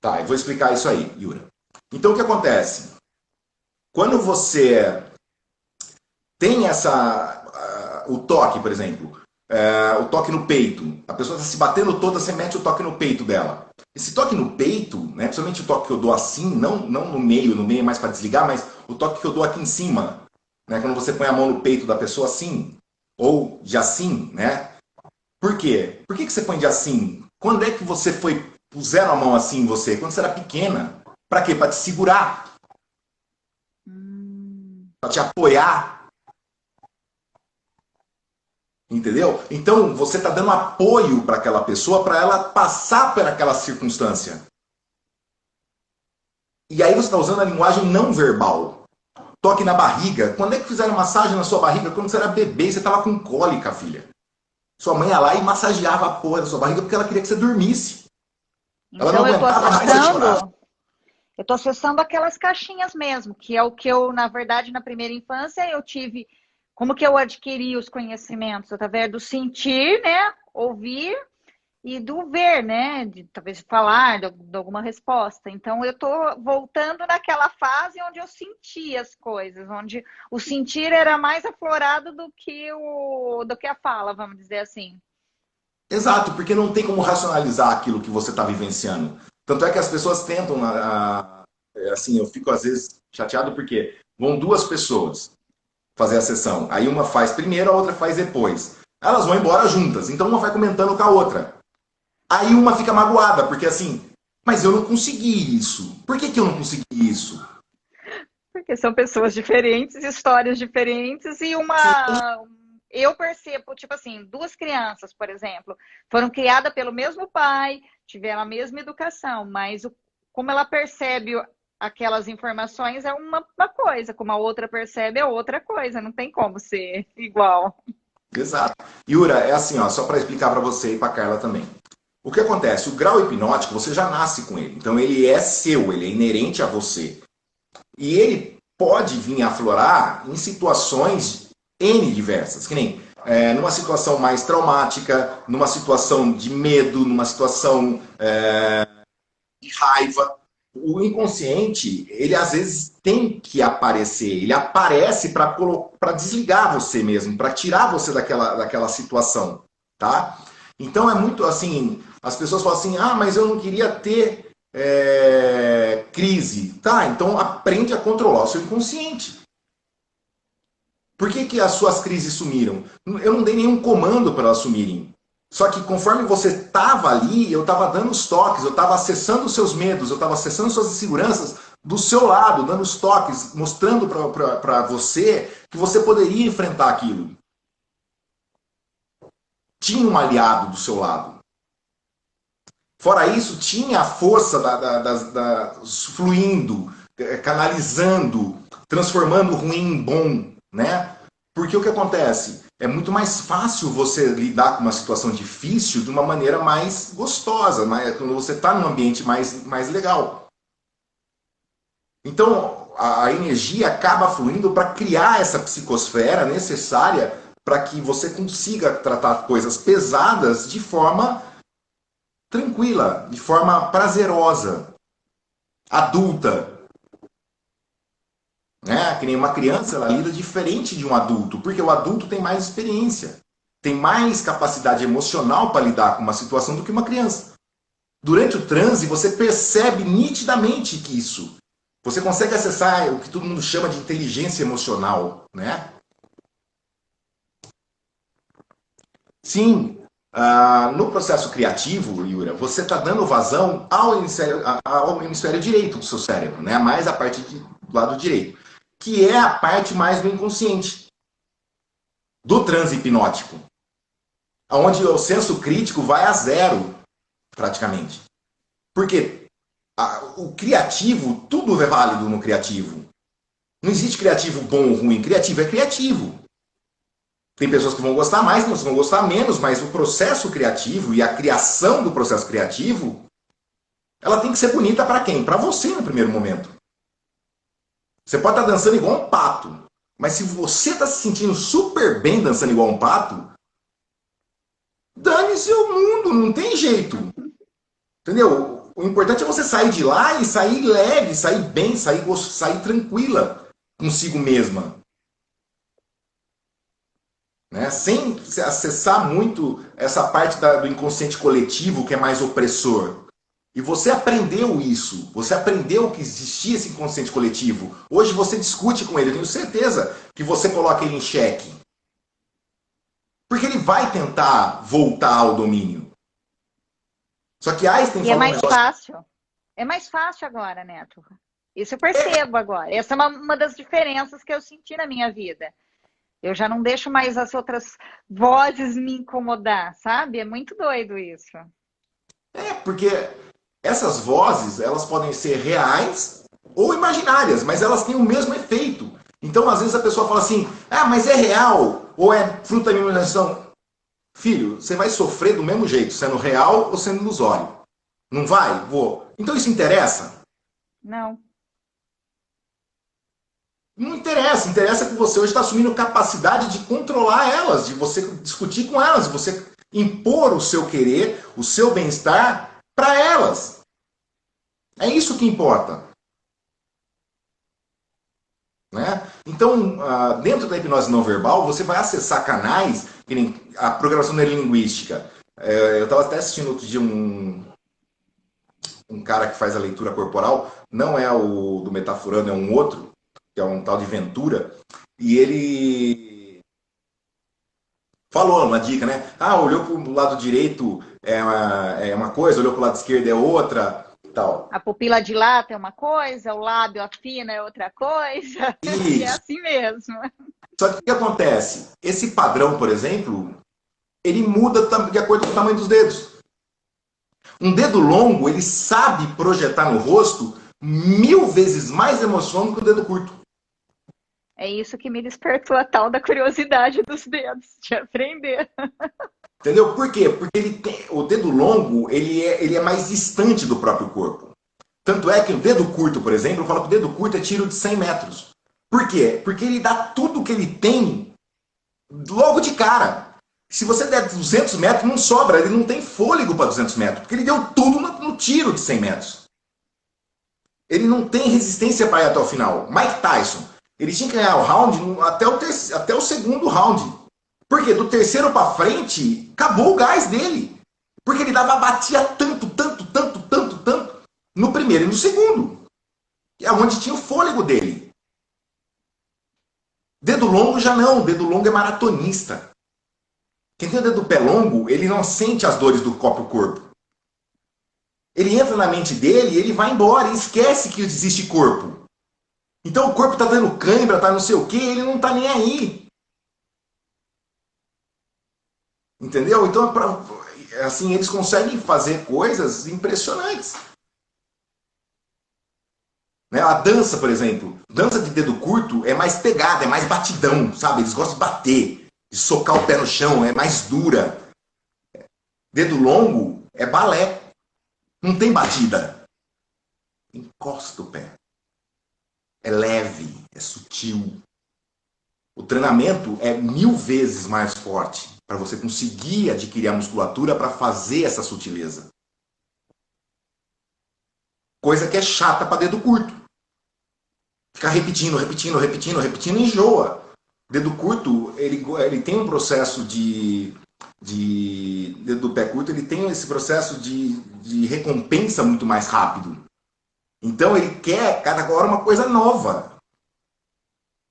Tá, eu vou explicar isso aí, Yura. Então, o que acontece? Quando você tem o toque, por exemplo, o toque no peito, a pessoa está se batendo toda, você mete o toque no peito dela. Esse toque no peito, né, principalmente o toque que eu dou assim, não no meio é mais para desligar, mas o toque que eu dou aqui em cima, né, quando você põe a mão no peito da pessoa assim, ou de assim, né? Por quê? Por que você põe de assim? Quando é que você puseram a mão assim em você? Quando você era pequena. Para quê? Para te segurar, para te apoiar. Entendeu? Então você está dando apoio para aquela pessoa, para ela passar por aquela circunstância. E aí você está usando a linguagem não verbal. Toque na barriga. Quando é que fizeram massagem na sua barriga? Quando você era bebê e você estava com cólica, filha. Sua mãe ia lá e massageava a porra da sua barriga porque ela queria que você dormisse. Ela não Então aguentava mais você chorar. eu estou acessando aquelas caixinhas mesmo, que é o que eu, na verdade, na primeira infância, eu tive. Como que eu adquiri os conhecimentos? Através do sentir, né? Ouvir e do ver, né? De talvez falar de alguma resposta. Então, eu estou voltando naquela fase onde eu sentia as coisas, onde o sentir era mais aflorado do que a fala, vamos dizer assim. Exato, porque não tem como racionalizar aquilo que você está vivenciando. Tanto é que as pessoas tentam, assim, eu fico às vezes chateado porque vão duas pessoas fazer a sessão. Aí uma faz primeiro, a outra faz depois. Elas vão embora juntas, então uma vai comentando com a outra. Aí uma fica magoada, porque assim, mas eu não consegui isso. Por que eu não consegui isso? Porque são pessoas diferentes, histórias diferentes e uma. Eu percebo, tipo assim, duas crianças, por exemplo, foram criadas pelo mesmo pai, tiveram a mesma educação, mas como ela percebe aquelas informações é uma coisa, como a outra percebe é outra coisa, não tem como ser igual. Exato. Yura, é assim, ó, só para explicar para você e para Carla também. O que acontece? O grau hipnótico, você já nasce com ele. Então ele é seu, ele é inerente a você. E ele pode vir a aflorar em situações N diversas, que nem numa situação mais traumática, numa situação de medo, numa situação de raiva. O inconsciente, ele às vezes tem que aparecer, ele aparece para desligar você mesmo, para tirar você daquela situação, tá? Então é muito assim, as pessoas falam assim, ah, mas eu não queria ter crise. Tá, então aprende a controlar o seu inconsciente. Por que as suas crises sumiram? Eu não dei nenhum comando para elas sumirem. Só que conforme você estava ali, eu estava dando os toques, eu estava acessando os seus medos, eu estava acessando suas inseguranças do seu lado, dando os toques, mostrando para você que você poderia enfrentar aquilo. Tinha um aliado do seu lado. Fora isso, tinha a força fluindo, canalizando, transformando o ruim em bom, né? Porque o que acontece? É muito mais fácil você lidar com uma situação difícil de uma maneira mais gostosa, quando você está num ambiente mais legal. Então, a energia acaba fluindo para criar essa psicosfera necessária para que você consiga tratar coisas pesadas de forma tranquila, de forma prazerosa, adulta. Né? Que nem uma criança, ela lida diferente de um adulto, porque o adulto tem mais experiência, tem mais capacidade emocional para lidar com uma situação do que uma criança. Durante o transe, você percebe nitidamente que isso. Você consegue acessar o que todo mundo chama de inteligência emocional, né? Sim, no processo criativo, Yura, você está dando vazão ao hemisfério direito do seu cérebro, né? Mais a parte do lado direito, que é a parte mais do inconsciente, do transe hipnótico, onde o senso crítico vai a zero, praticamente. Porque o criativo, tudo é válido no criativo. Não existe criativo bom ou ruim, criativo é criativo. Tem pessoas que vão gostar mais, tem pessoas que vão gostar menos, mas o processo criativo e a criação do processo criativo, ela tem que ser bonita para quem? Para você no primeiro momento. Você pode estar dançando igual um pato, mas se você está se sentindo super bem dançando igual um pato, dane-se o mundo, não tem jeito. Entendeu? O importante é você sair de lá e sair leve, sair bem, sair tranquila consigo mesma. Né? Sem acessar muito essa parte do inconsciente coletivo que é mais opressor. E você aprendeu isso, você aprendeu que existia esse inconsciente coletivo. Hoje você discute com ele, eu tenho certeza que você coloca ele em xeque. Porque ele vai tentar voltar ao domínio. Só que Einstein E é falou um mais negócio... fácil. É mais fácil agora, Neto. Isso eu percebo agora. Essa é uma das diferenças que eu senti na minha vida. Eu já não deixo mais as outras vozes me incomodar, sabe? É muito doido isso. Porque essas vozes, elas podem ser reais ou imaginárias, mas elas têm o mesmo efeito. Então, às vezes a pessoa fala assim, ah, mas é real ou é fruto da minha imaginação? Filho, você vai sofrer do mesmo jeito, sendo real ou sendo ilusório. Não vai? Vou. Então isso interessa? Não. Não interessa. Interessa que você hoje está assumindo capacidade de controlar elas, de você discutir com elas, de você impor o seu querer, o seu bem-estar para elas. É isso que importa. Né? Então, dentro da hipnose não verbal, você vai acessar canais, que nem a programação neurolinguística, Eu estava até assistindo outro dia um cara que faz a leitura corporal, não é o do Metaforando, é um outro, que é um tal de Ventura, e ele falou uma dica, né? Ah, olhou para o lado direito é uma coisa, olhou para o lado esquerdo é outra, tal. A pupila dilata é uma coisa, o lábio afina é outra coisa, e é Isso. assim mesmo. Só que o que acontece? Esse padrão, por exemplo, ele muda de acordo com o tamanho dos dedos. Um dedo longo, ele sabe projetar no rosto 1000 vezes mais emoção do que um dedo curto. É isso que me despertou a tal da curiosidade dos dedos, de aprender. Entendeu? Por quê? Porque o dedo longo, ele é mais distante do próprio corpo. Tanto é que o dedo curto, por exemplo, eu falo que o dedo curto é tiro de 100 metros. Por quê? Porque ele dá tudo o que ele tem logo de cara. Se você der 200 metros, não sobra, ele não tem fôlego para 200 metros, porque ele deu tudo no tiro de 100 metros. Ele não tem resistência para ir até o final. Mike Tyson, ele tinha que ganhar o round até o segundo round. Porque do terceiro para frente, acabou o gás dele. Porque ele batia tanto, tanto, tanto, tanto, tanto, no primeiro e no segundo. É onde tinha o fôlego dele. Dedo longo já não, dedo longo é maratonista. Quem tem o dedo do pé longo, ele não sente as dores do próprio corpo. Ele entra na mente dele e ele vai embora e esquece que existe corpo. Então o corpo tá dando cãibra, tá não sei o que, ele não tá nem aí. Entendeu? Então, assim, eles conseguem fazer coisas impressionantes. Né? A dança, por exemplo, dança de dedo curto é mais pegada, é mais batidão, sabe? Eles gostam de bater, de socar o pé no chão, é mais dura. Dedo longo é balé, não tem batida. Encosta o pé. É leve, é sutil. O treinamento é 1000 vezes mais forte para você conseguir adquirir a musculatura para fazer essa sutileza. Coisa que é chata para dedo curto. Ficar repetindo, repetindo, repetindo, repetindo, enjoa. Dedo curto, ele tem um processo dedo do pé curto, ele tem esse processo de recompensa muito mais rápido. Então ele quer cada hora uma coisa nova.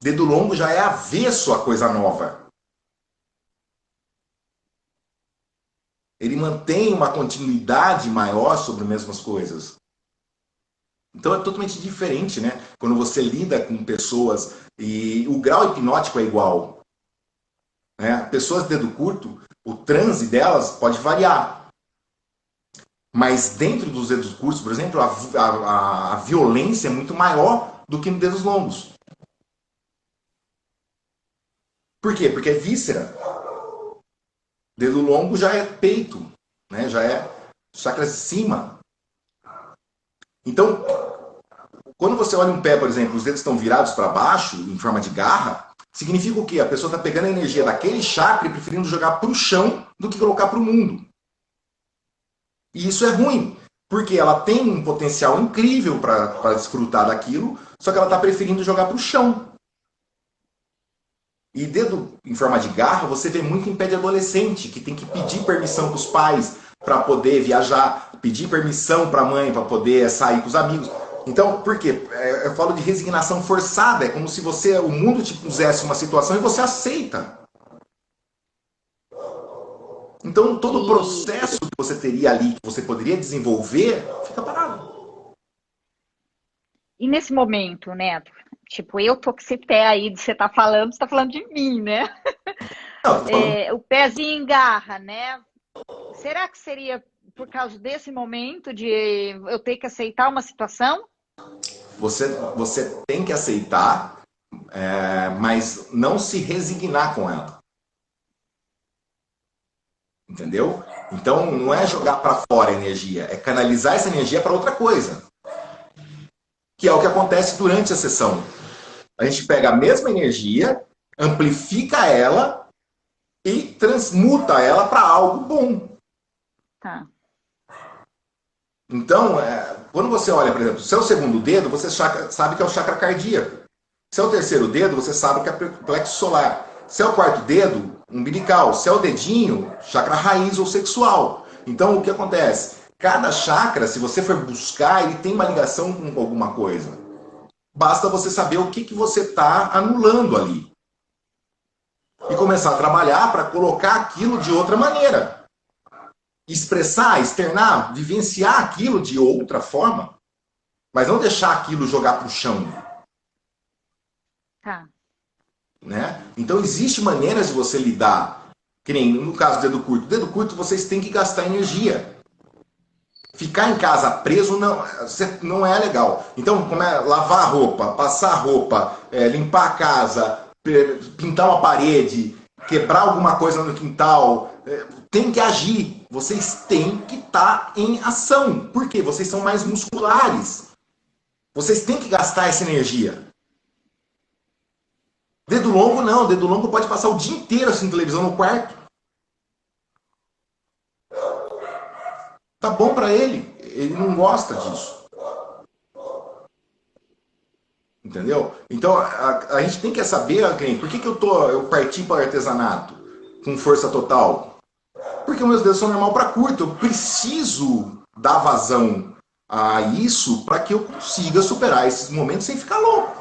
Dedo longo já é avesso a coisa nova. Ele mantém uma continuidade maior sobre as mesmas coisas. Então é totalmente diferente, né? Quando você lida com pessoas e o grau hipnótico é igual. Né? Pessoas de dedo curto, o transe delas pode variar. Mas dentro dos dedos curtos, por exemplo, a violência é muito maior do que nos dedos longos. Por quê? Porque é víscera. Dedo longo já é peito, né? Já é chakra de cima. Então, quando você olha um pé, por exemplo, os dedos estão virados para baixo, em forma de garra, significa o quê? A pessoa está pegando a energia daquele chakra e preferindo jogar para o chão do que colocar para o mundo. E isso é ruim, porque ela tem um potencial incrível para desfrutar daquilo, só que ela está preferindo jogar para o chão. E dedo em forma de garra, você vê muito em pé de adolescente, que tem que pedir permissão para os pais para poder viajar, pedir permissão para a mãe para poder sair com os amigos. Então, por quê? Eu falo de resignação forçada, é como se o mundo te pusesse uma situação e você aceita. Então, todo o processo que você teria ali, que você poderia desenvolver, fica parado. E nesse momento, né? Tipo, eu tô com esse pé aí de você tá falando de mim, né? Não, O pezinho engarra, né? Será que seria por causa desse momento de eu ter que aceitar uma situação? você tem que aceitar, mas não se resignar com ela. Entendeu? Então, não é jogar para fora a energia, é canalizar essa energia para outra coisa. Que é o que acontece durante a sessão. A gente pega a mesma energia, amplifica ela e transmuta ela para algo bom. Tá. Então, quando você olha, por exemplo, o seu segundo dedo, você sabe que é o chakra cardíaco. Se é o terceiro dedo, você sabe que é o plexo solar. Se é o quarto dedo, umbilical. Se é o dedinho, chakra raiz ou sexual. Então, o que acontece? Cada chakra, se você for buscar, ele tem uma ligação com alguma coisa. Basta você saber o que você está anulando ali. E começar a trabalhar para colocar aquilo de outra maneira. Expressar, externar, vivenciar aquilo de outra forma. Mas não deixar aquilo jogar para o chão. Tá. Né? Então, existem maneiras de você lidar. Que nem no caso do dedo curto. Dedo curto, vocês têm que gastar energia. Ficar em casa preso não é legal. Então, como é lavar a roupa, passar a roupa, limpar a casa, pintar uma parede, quebrar alguma coisa no quintal, tem que agir. Vocês têm que estar em ação. Por quê? Vocês são mais musculares. Vocês têm que gastar essa energia. Dedo longo não. Dedo longo pode passar o dia inteiro assistindo televisão no quarto. Tá bom para ele. Ele não gosta disso. Entendeu? Então, a gente tem que saber, por que eu parti para o artesanato com força total? Porque meus dedos são normal para curto. Eu preciso dar vazão a isso para que eu consiga superar esses momentos sem ficar louco.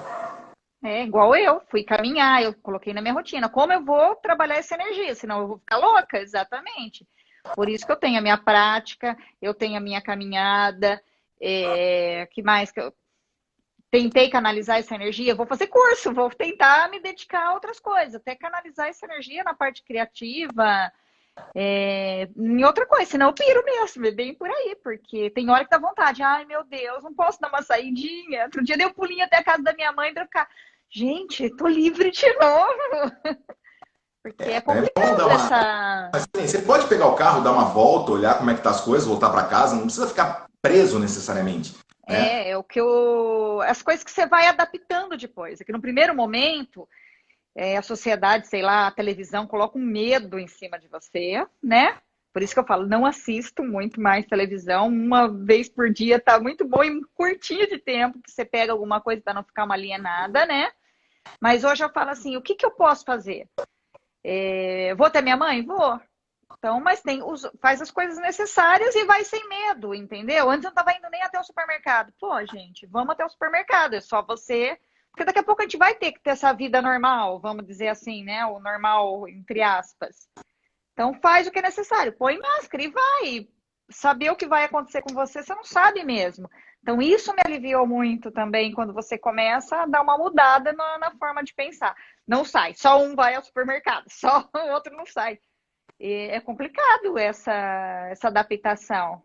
É igual eu, fui caminhar, eu coloquei na minha rotina. Como eu vou trabalhar essa energia? Senão eu vou ficar louca, exatamente. Por isso que eu tenho a minha prática, eu tenho a minha caminhada, que mais que eu tentei canalizar essa energia, vou fazer curso, vou tentar me dedicar a outras coisas, até canalizar essa energia na parte criativa, em outra coisa, senão eu piro mesmo, é bem por aí, porque tem hora que dá vontade, ai meu Deus, não posso dar uma saidinha. Outro dia dei um pulinho até a casa da minha mãe para ficar, gente, tô livre de novo. Porque é É bom complicado dar uma. essa. Mas, assim, você pode pegar o carro, dar uma volta, olhar como é que tá as coisas, voltar para casa, não precisa ficar preso necessariamente. Né? É o que eu. As coisas que você vai adaptando depois. É que no primeiro momento, a sociedade, sei lá, a televisão coloca um medo em cima de você, né? Por isso que eu falo, não assisto muito mais televisão. Uma vez por dia tá muito bom e curtinho de tempo que você pega alguma coisa para não ficar uma alienada, né? Mas hoje eu falo assim, o que eu posso fazer? Vou até minha mãe? Vou. Então, mas faz as coisas necessárias e vai sem medo, entendeu? Antes eu não estava indo nem até o supermercado. Pô, gente, vamos até o supermercado, é só você. Porque daqui a pouco a gente vai ter que ter essa vida normal, vamos dizer assim, né? O normal, entre aspas. Então, faz o que é necessário, põe máscara e vai. Saber o que vai acontecer com você, você não sabe mesmo. Então, isso me aliviou muito também quando você começa a dar uma mudada na forma de pensar. Não sai, só um vai ao supermercado, só o outro não sai. É complicado essa adaptação.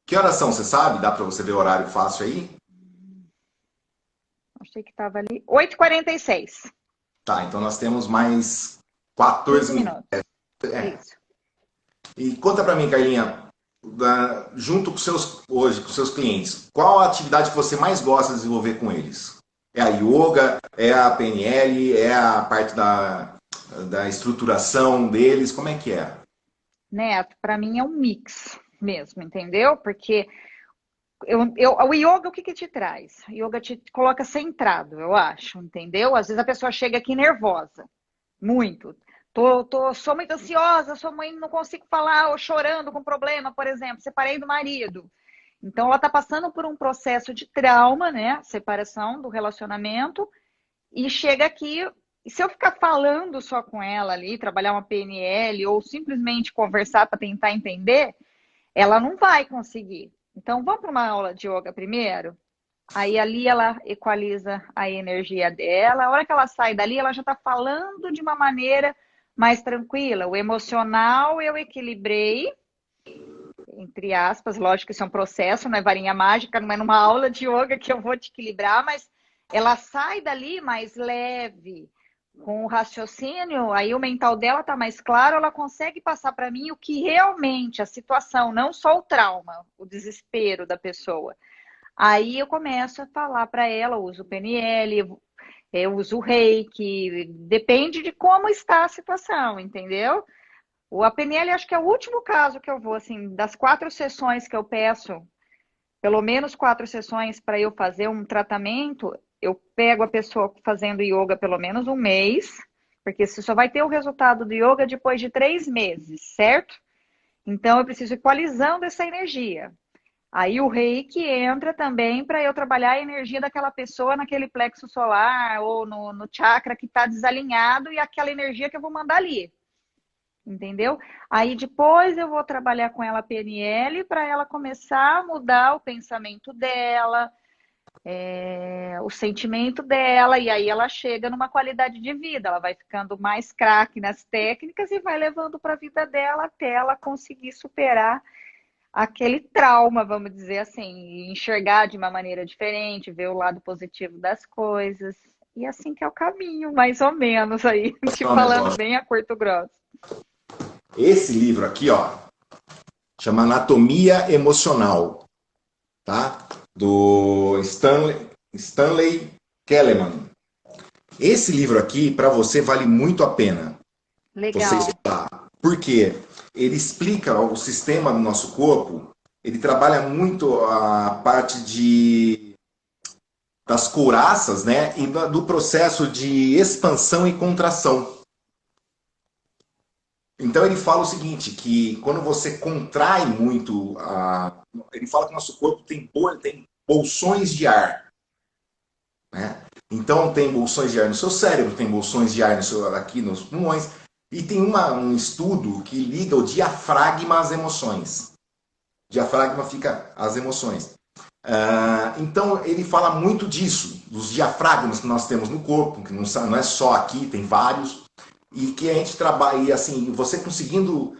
Que horas são, você sabe? Dá para você ver o horário fácil aí? Achei que estava ali. 8h46. Tá, então nós temos mais 15 14 minutos. minutos. É. Isso. E conta para mim, Carlinha, junto com hoje, com seus clientes, qual a atividade que você mais gosta de desenvolver com eles? É a yoga? É a PNL? É a parte da estruturação deles? Como é que é? Neto, para mim é um mix mesmo, entendeu? Porque o yoga, o que te traz? O yoga te coloca centrado, eu acho, entendeu? Às vezes a pessoa chega aqui nervosa, muito. Sou muito ansiosa, não consigo falar, ou chorando com problema, por exemplo, separei do marido. Então ela está passando por um processo de trauma, né? Separação do relacionamento, e chega aqui. E se eu ficar falando só com ela ali, trabalhar uma PNL, ou simplesmente conversar para tentar entender, ela não vai conseguir. Então, vamos para uma aula de yoga primeiro? Aí ali ela equaliza a energia dela. A hora que ela sai dali, ela já está falando de uma maneira mais tranquila. O emocional eu equilibrei, entre aspas, lógico que isso é um processo, não é varinha mágica, não é numa aula de yoga que eu vou te equilibrar, mas ela sai dali mais leve, com o raciocínio, aí o mental dela tá mais claro, ela consegue passar para mim o que realmente a situação, não só o trauma, o desespero da pessoa. Aí eu começo a falar para ela, eu uso o PNL, eu uso o Reiki, depende de como está a situação, entendeu? O PNL acho que é o último caso que eu vou, assim, das 4 sessões que eu peço, pelo menos 4 sessões para eu fazer um tratamento, eu pego a pessoa fazendo yoga pelo menos um mês, Porque você só vai ter o resultado do yoga depois de 3 meses, certo? Então, eu preciso ir equalizando essa energia. Aí o reiki entra também para eu trabalhar a energia daquela pessoa naquele plexo solar ou no chakra que está desalinhado e aquela energia que eu vou mandar ali. Entendeu? Aí depois eu vou trabalhar com ela PNL para ela começar a mudar o pensamento dela, o sentimento dela, e aí ela chega numa qualidade de vida, ela vai ficando mais craque nas técnicas e vai levando para a vida dela até ela conseguir superar aquele trauma, vamos dizer assim, e enxergar de uma maneira diferente, ver o lado positivo das coisas. E assim que é o caminho, mais ou menos aí, te É um falando negócio. bem a curto grosso. Esse livro aqui, ó, chama Anatomia Emocional, tá? Do Stanley Kellerman. Esse livro aqui, para você, vale muito a pena você Legal. estudar. Por quê? Ele explica o sistema do nosso corpo, ele trabalha muito a parte das couraças, né? E do processo de expansão e contração. Então ele fala o seguinte, que quando você contrai muito, ele fala que o nosso corpo tem bolsões de ar, né? Então tem bolsões de ar no seu cérebro, tem bolsões de ar aqui nos pulmões, e tem um estudo que liga o diafragma às emoções. O diafragma fica às emoções. Então ele fala muito disso, dos diafragmas que nós temos no corpo, que não é só aqui, tem vários, e que a gente trabalha, e assim, você conseguindo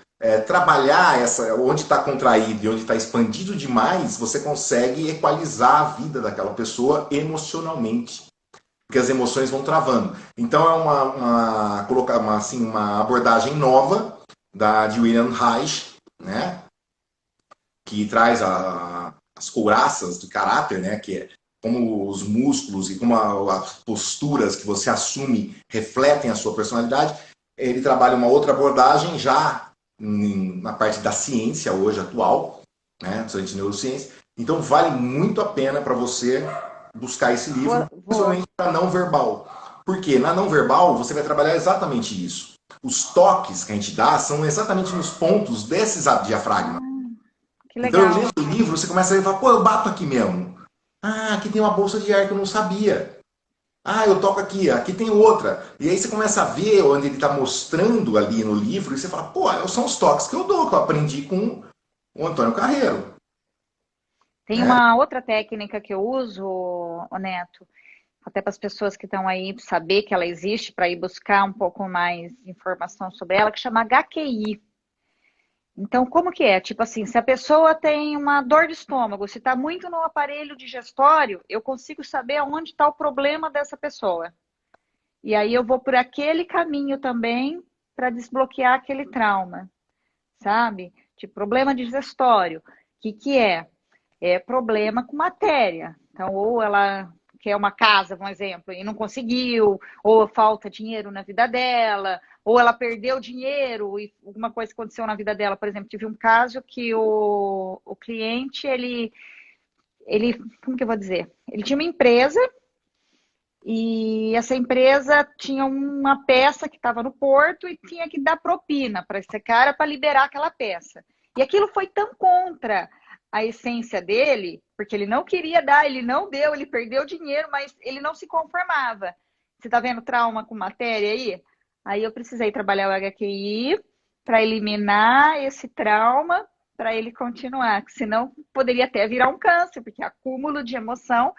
trabalhar onde está contraído e onde está expandido demais, você consegue equalizar a vida daquela pessoa emocionalmente, porque as emoções vão travando. Então é uma abordagem nova de William Reich, né, que traz as couraças do caráter, né, que é como os músculos e como as posturas que você assume refletem a sua personalidade. Ele trabalha uma outra abordagem já na parte da ciência hoje atual, né, de neurociência. Então vale muito a pena para você buscar esse livro, Vou. principalmente para não verbal. Porque na não verbal você vai trabalhar exatamente isso. Os toques que a gente dá são exatamente nos pontos desses diafragmas. Que Então eu legal. leio o livro, você começa a falar, pô, eu bato aqui mesmo. Ah, aqui tem uma bolsa de ar que eu não sabia. Ah, eu toco aqui, aqui tem outra. E aí você começa a ver onde ele está mostrando ali no livro e você fala, pô, são os toques que eu dou, que eu aprendi com o Antônio Carreiro. Tem Né? uma outra técnica que eu uso, ô Neto, até para as pessoas que estão aí saber que ela existe, para ir buscar um pouco mais de informação sobre ela, que chama HQI. Então, como que é? Tipo assim, se a pessoa tem uma dor de estômago, se está muito no aparelho digestório, eu consigo saber onde está o problema dessa pessoa. E aí eu vou por aquele caminho também para desbloquear aquele trauma, sabe? Tipo, problema digestório. O que é? É problema com matéria. Então, ou ela quer uma casa, por exemplo, e não conseguiu, ou falta dinheiro na vida dela, ou ela perdeu dinheiro e alguma coisa aconteceu na vida dela. Por exemplo, tive um caso que o cliente, como que eu vou dizer? Ele tinha uma empresa e essa empresa tinha uma peça que estava no porto e tinha que dar propina para esse cara para liberar aquela peça. E aquilo foi tão contra a essência dele, porque ele não queria dar, ele não deu, ele perdeu dinheiro, mas ele não se conformava. Você está vendo trauma com matéria aí? Aí eu precisei trabalhar o HQI para eliminar esse trauma, para ele continuar, que senão poderia até virar um câncer, porque acúmulo de emoção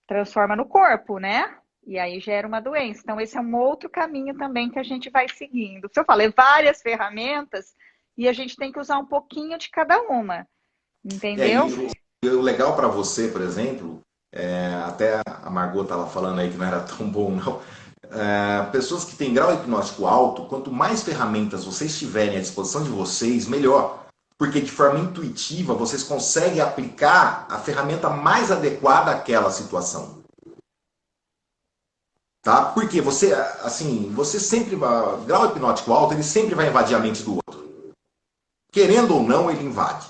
transforma no corpo, né? E aí gera uma doença. Então, esse é um outro caminho também que a gente vai seguindo. Se eu falei várias ferramentas e a gente tem que usar um pouquinho de cada uma, entendeu? E o legal para você, por exemplo, até a Margot estava falando aí que não era tão bom, não. Pessoas que têm grau hipnótico alto, quanto mais ferramentas vocês tiverem à disposição de vocês, melhor. Porque de forma intuitiva vocês conseguem aplicar a ferramenta mais adequada àquela situação. Tá? Porque você, assim, você sempre vai. Grau hipnótico alto, ele sempre vai invadir a mente do outro. Querendo ou não, ele invade.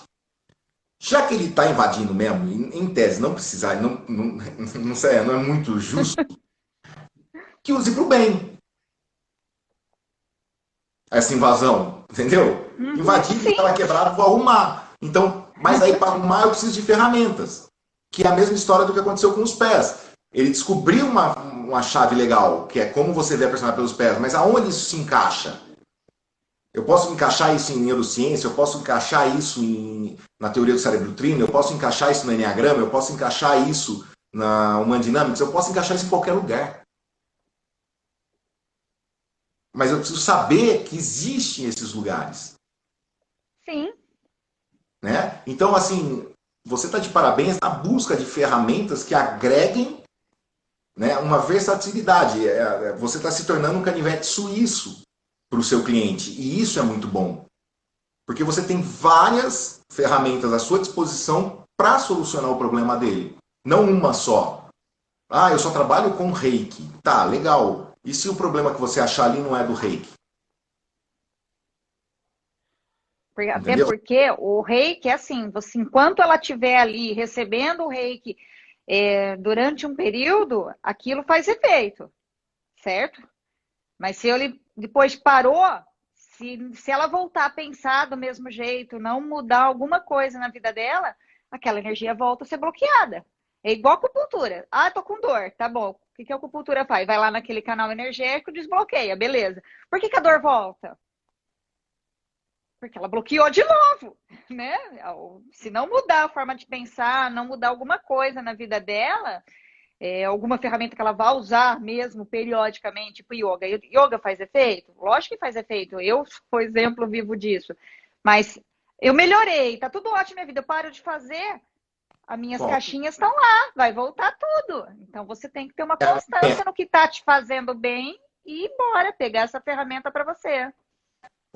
Já que ele está invadindo mesmo, em tese não precisar, não é muito justo, que use para o bem. essa invasão, entendeu? Invadir, Sim. estava quebrado, vou arrumar. Então, mas aí para arrumar eu preciso de ferramentas, que é a mesma história do que aconteceu com os pés. Ele descobriu uma chave legal, que é como você vê a personagem pelos pés, mas aonde isso se encaixa? Eu posso encaixar isso em neurociência, eu posso encaixar isso na teoria do cérebro trino, eu posso encaixar isso no enneagrama, eu posso encaixar isso na Human Dynamics, eu posso encaixar isso em qualquer lugar. Mas eu preciso saber que existem esses lugares. Sim. Né? Então, assim, você está de parabéns na busca de ferramentas que agreguem, né, uma versatilidade. Você está se tornando um canivete suíço para o seu cliente. E isso é muito bom. Porque você tem várias ferramentas à sua disposição para solucionar o problema dele. Não uma só. Ah, eu só trabalho com reiki. Tá, legal. E se o problema que você achar ali não é do reiki? Até Entendeu? porque o reiki é assim, você, enquanto ela estiver ali recebendo o reiki durante um período, aquilo faz efeito, certo? Mas se ele depois parou, se ela voltar a pensar do mesmo jeito, não mudar alguma coisa na vida dela, aquela energia volta a ser bloqueada. É igual a acupuntura. Ah, tô com dor, tá bom. O que a acupuntura faz? Vai lá naquele canal energético, desbloqueia, beleza. Por que a dor volta? Porque ela bloqueou de novo, né? Se não mudar a forma de pensar, não mudar alguma coisa na vida dela, alguma ferramenta que ela vá usar mesmo periodicamente, tipo yoga. Yoga faz efeito? Lógico que faz efeito. Eu, por exemplo, vivo disso. Mas eu melhorei, tá tudo ótimo na minha vida. Eu paro de fazer, as minhas Bom, caixinhas estão lá, vai voltar tudo. Então você tem que ter uma constância no que está te fazendo bem e ir embora, pegar essa ferramenta para você.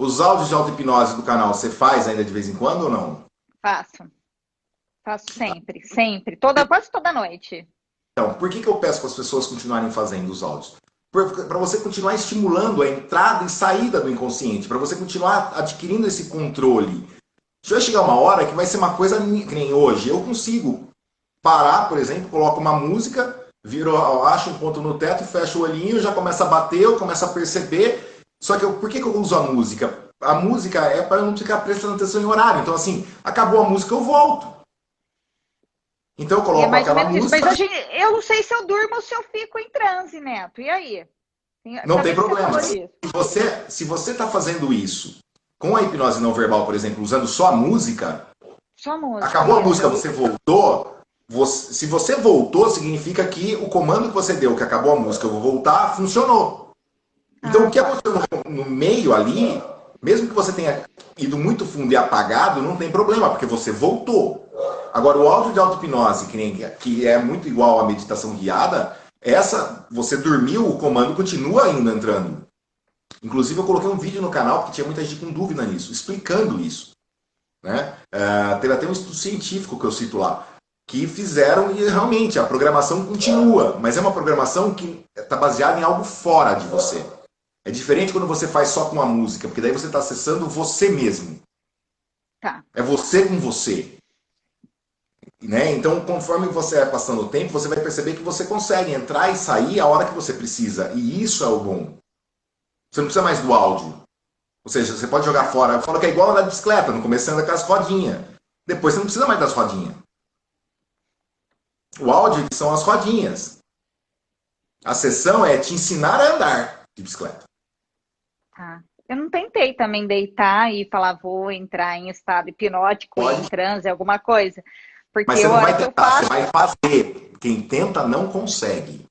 os áudios de auto-hipnose do canal, você faz ainda de vez em quando ou não? Faço. Faço sempre, sempre. Quase toda noite. Então, por que eu peço para as pessoas continuarem fazendo os áudios? Para você continuar estimulando a entrada e saída do inconsciente, para você continuar adquirindo esse controle. Vai chegar uma hora que vai ser uma coisa que nem hoje. Eu consigo parar, por exemplo, coloco uma música, viro, acho um ponto no teto, fecho o olhinho, já começa a bater, eu começo a perceber. Só que por que eu uso a música? A música é para eu não ficar prestando atenção em horário. Então, assim, acabou a música, eu volto. Então eu E é coloco mais ou aquela menos isso. Mas música. hoje eu não sei se eu durmo ou se eu fico em transe, Neto. E aí? Não Ainda tem bem que você problema. falou disso. Se você está fazendo isso com a hipnose não verbal, por exemplo, usando só a música, Só música, acabou a isso. música, você voltou. Se você voltou, significa que o comando que você deu, que acabou a música, eu vou voltar, funcionou. Então, o Ah, que tá. aconteceu no meio ali, mesmo que você tenha ido muito fundo e apagado, não tem problema, porque você voltou. Agora, o áudio de auto-hipnose, que é muito igual à meditação guiada, você dormiu, o comando continua ainda entrando. Inclusive, eu coloquei um vídeo no canal, porque tinha muita gente com dúvida nisso, explicando isso. Né? Teve até um estudo científico que eu cito lá, que fizeram e realmente a programação continua, mas é uma programação que está baseada em algo fora de você. É diferente quando você faz só com a música, porque daí você está acessando você mesmo. Tá. É você com você. Né? Então, conforme você vai passando o tempo, você vai perceber que você consegue entrar e sair a hora que você precisa. E isso é o bom. Você não precisa mais do áudio. Ou seja, você pode jogar fora. Eu falo que é igual andar de bicicleta. No começo você anda com as rodinhas. Depois você não precisa mais das rodinhas. O áudio são as rodinhas. A sessão é te ensinar a andar de bicicleta. Tá. Eu não tentei também deitar e falar, vou entrar em estado hipnótico, em Pode, transe, alguma coisa. mas Porque você a não hora vai que eu tentar, você faço, vai fazer. Quem tenta não consegue.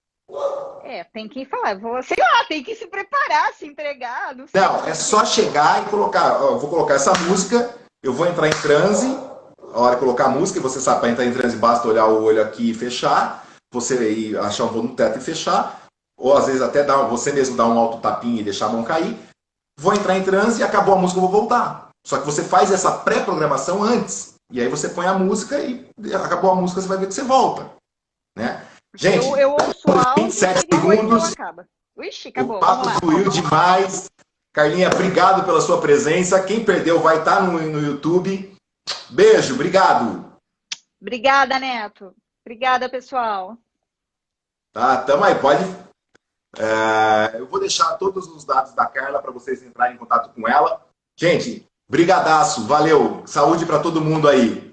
tem que falar, sei lá, tem que se preparar, se entregar, não sei Não, como é que é. só chegar e colocar. Eu vou colocar essa música, eu vou entrar em transe. A hora de colocar a música, você sabe, para entrar em transe basta olhar o olho aqui e fechar. Você ir achar um ponto no teto e fechar. Ou às vezes até você mesmo dar um alto tapinha e deixar a mão cair. Vou entrar em transe e acabou a música, eu vou voltar. Só que você faz essa pré-programação antes. E aí você põe a música e acabou a música, você vai ver que você volta. Né? Porque Gente, eu ouço o áudio 27 e depois não segundos. acaba. Ixi, O acabou, vamos papo lá. fluiu demais. Carlinha, obrigado pela sua presença. Quem perdeu vai estar no YouTube. Beijo, obrigado. Obrigada, Neto. Obrigada, pessoal. Tá, tamo aí, pode. Eu vou deixar todos os dados da Carla para vocês entrarem em contato com ela. Gente, brigadaço, valeu. Saúde para todo mundo aí.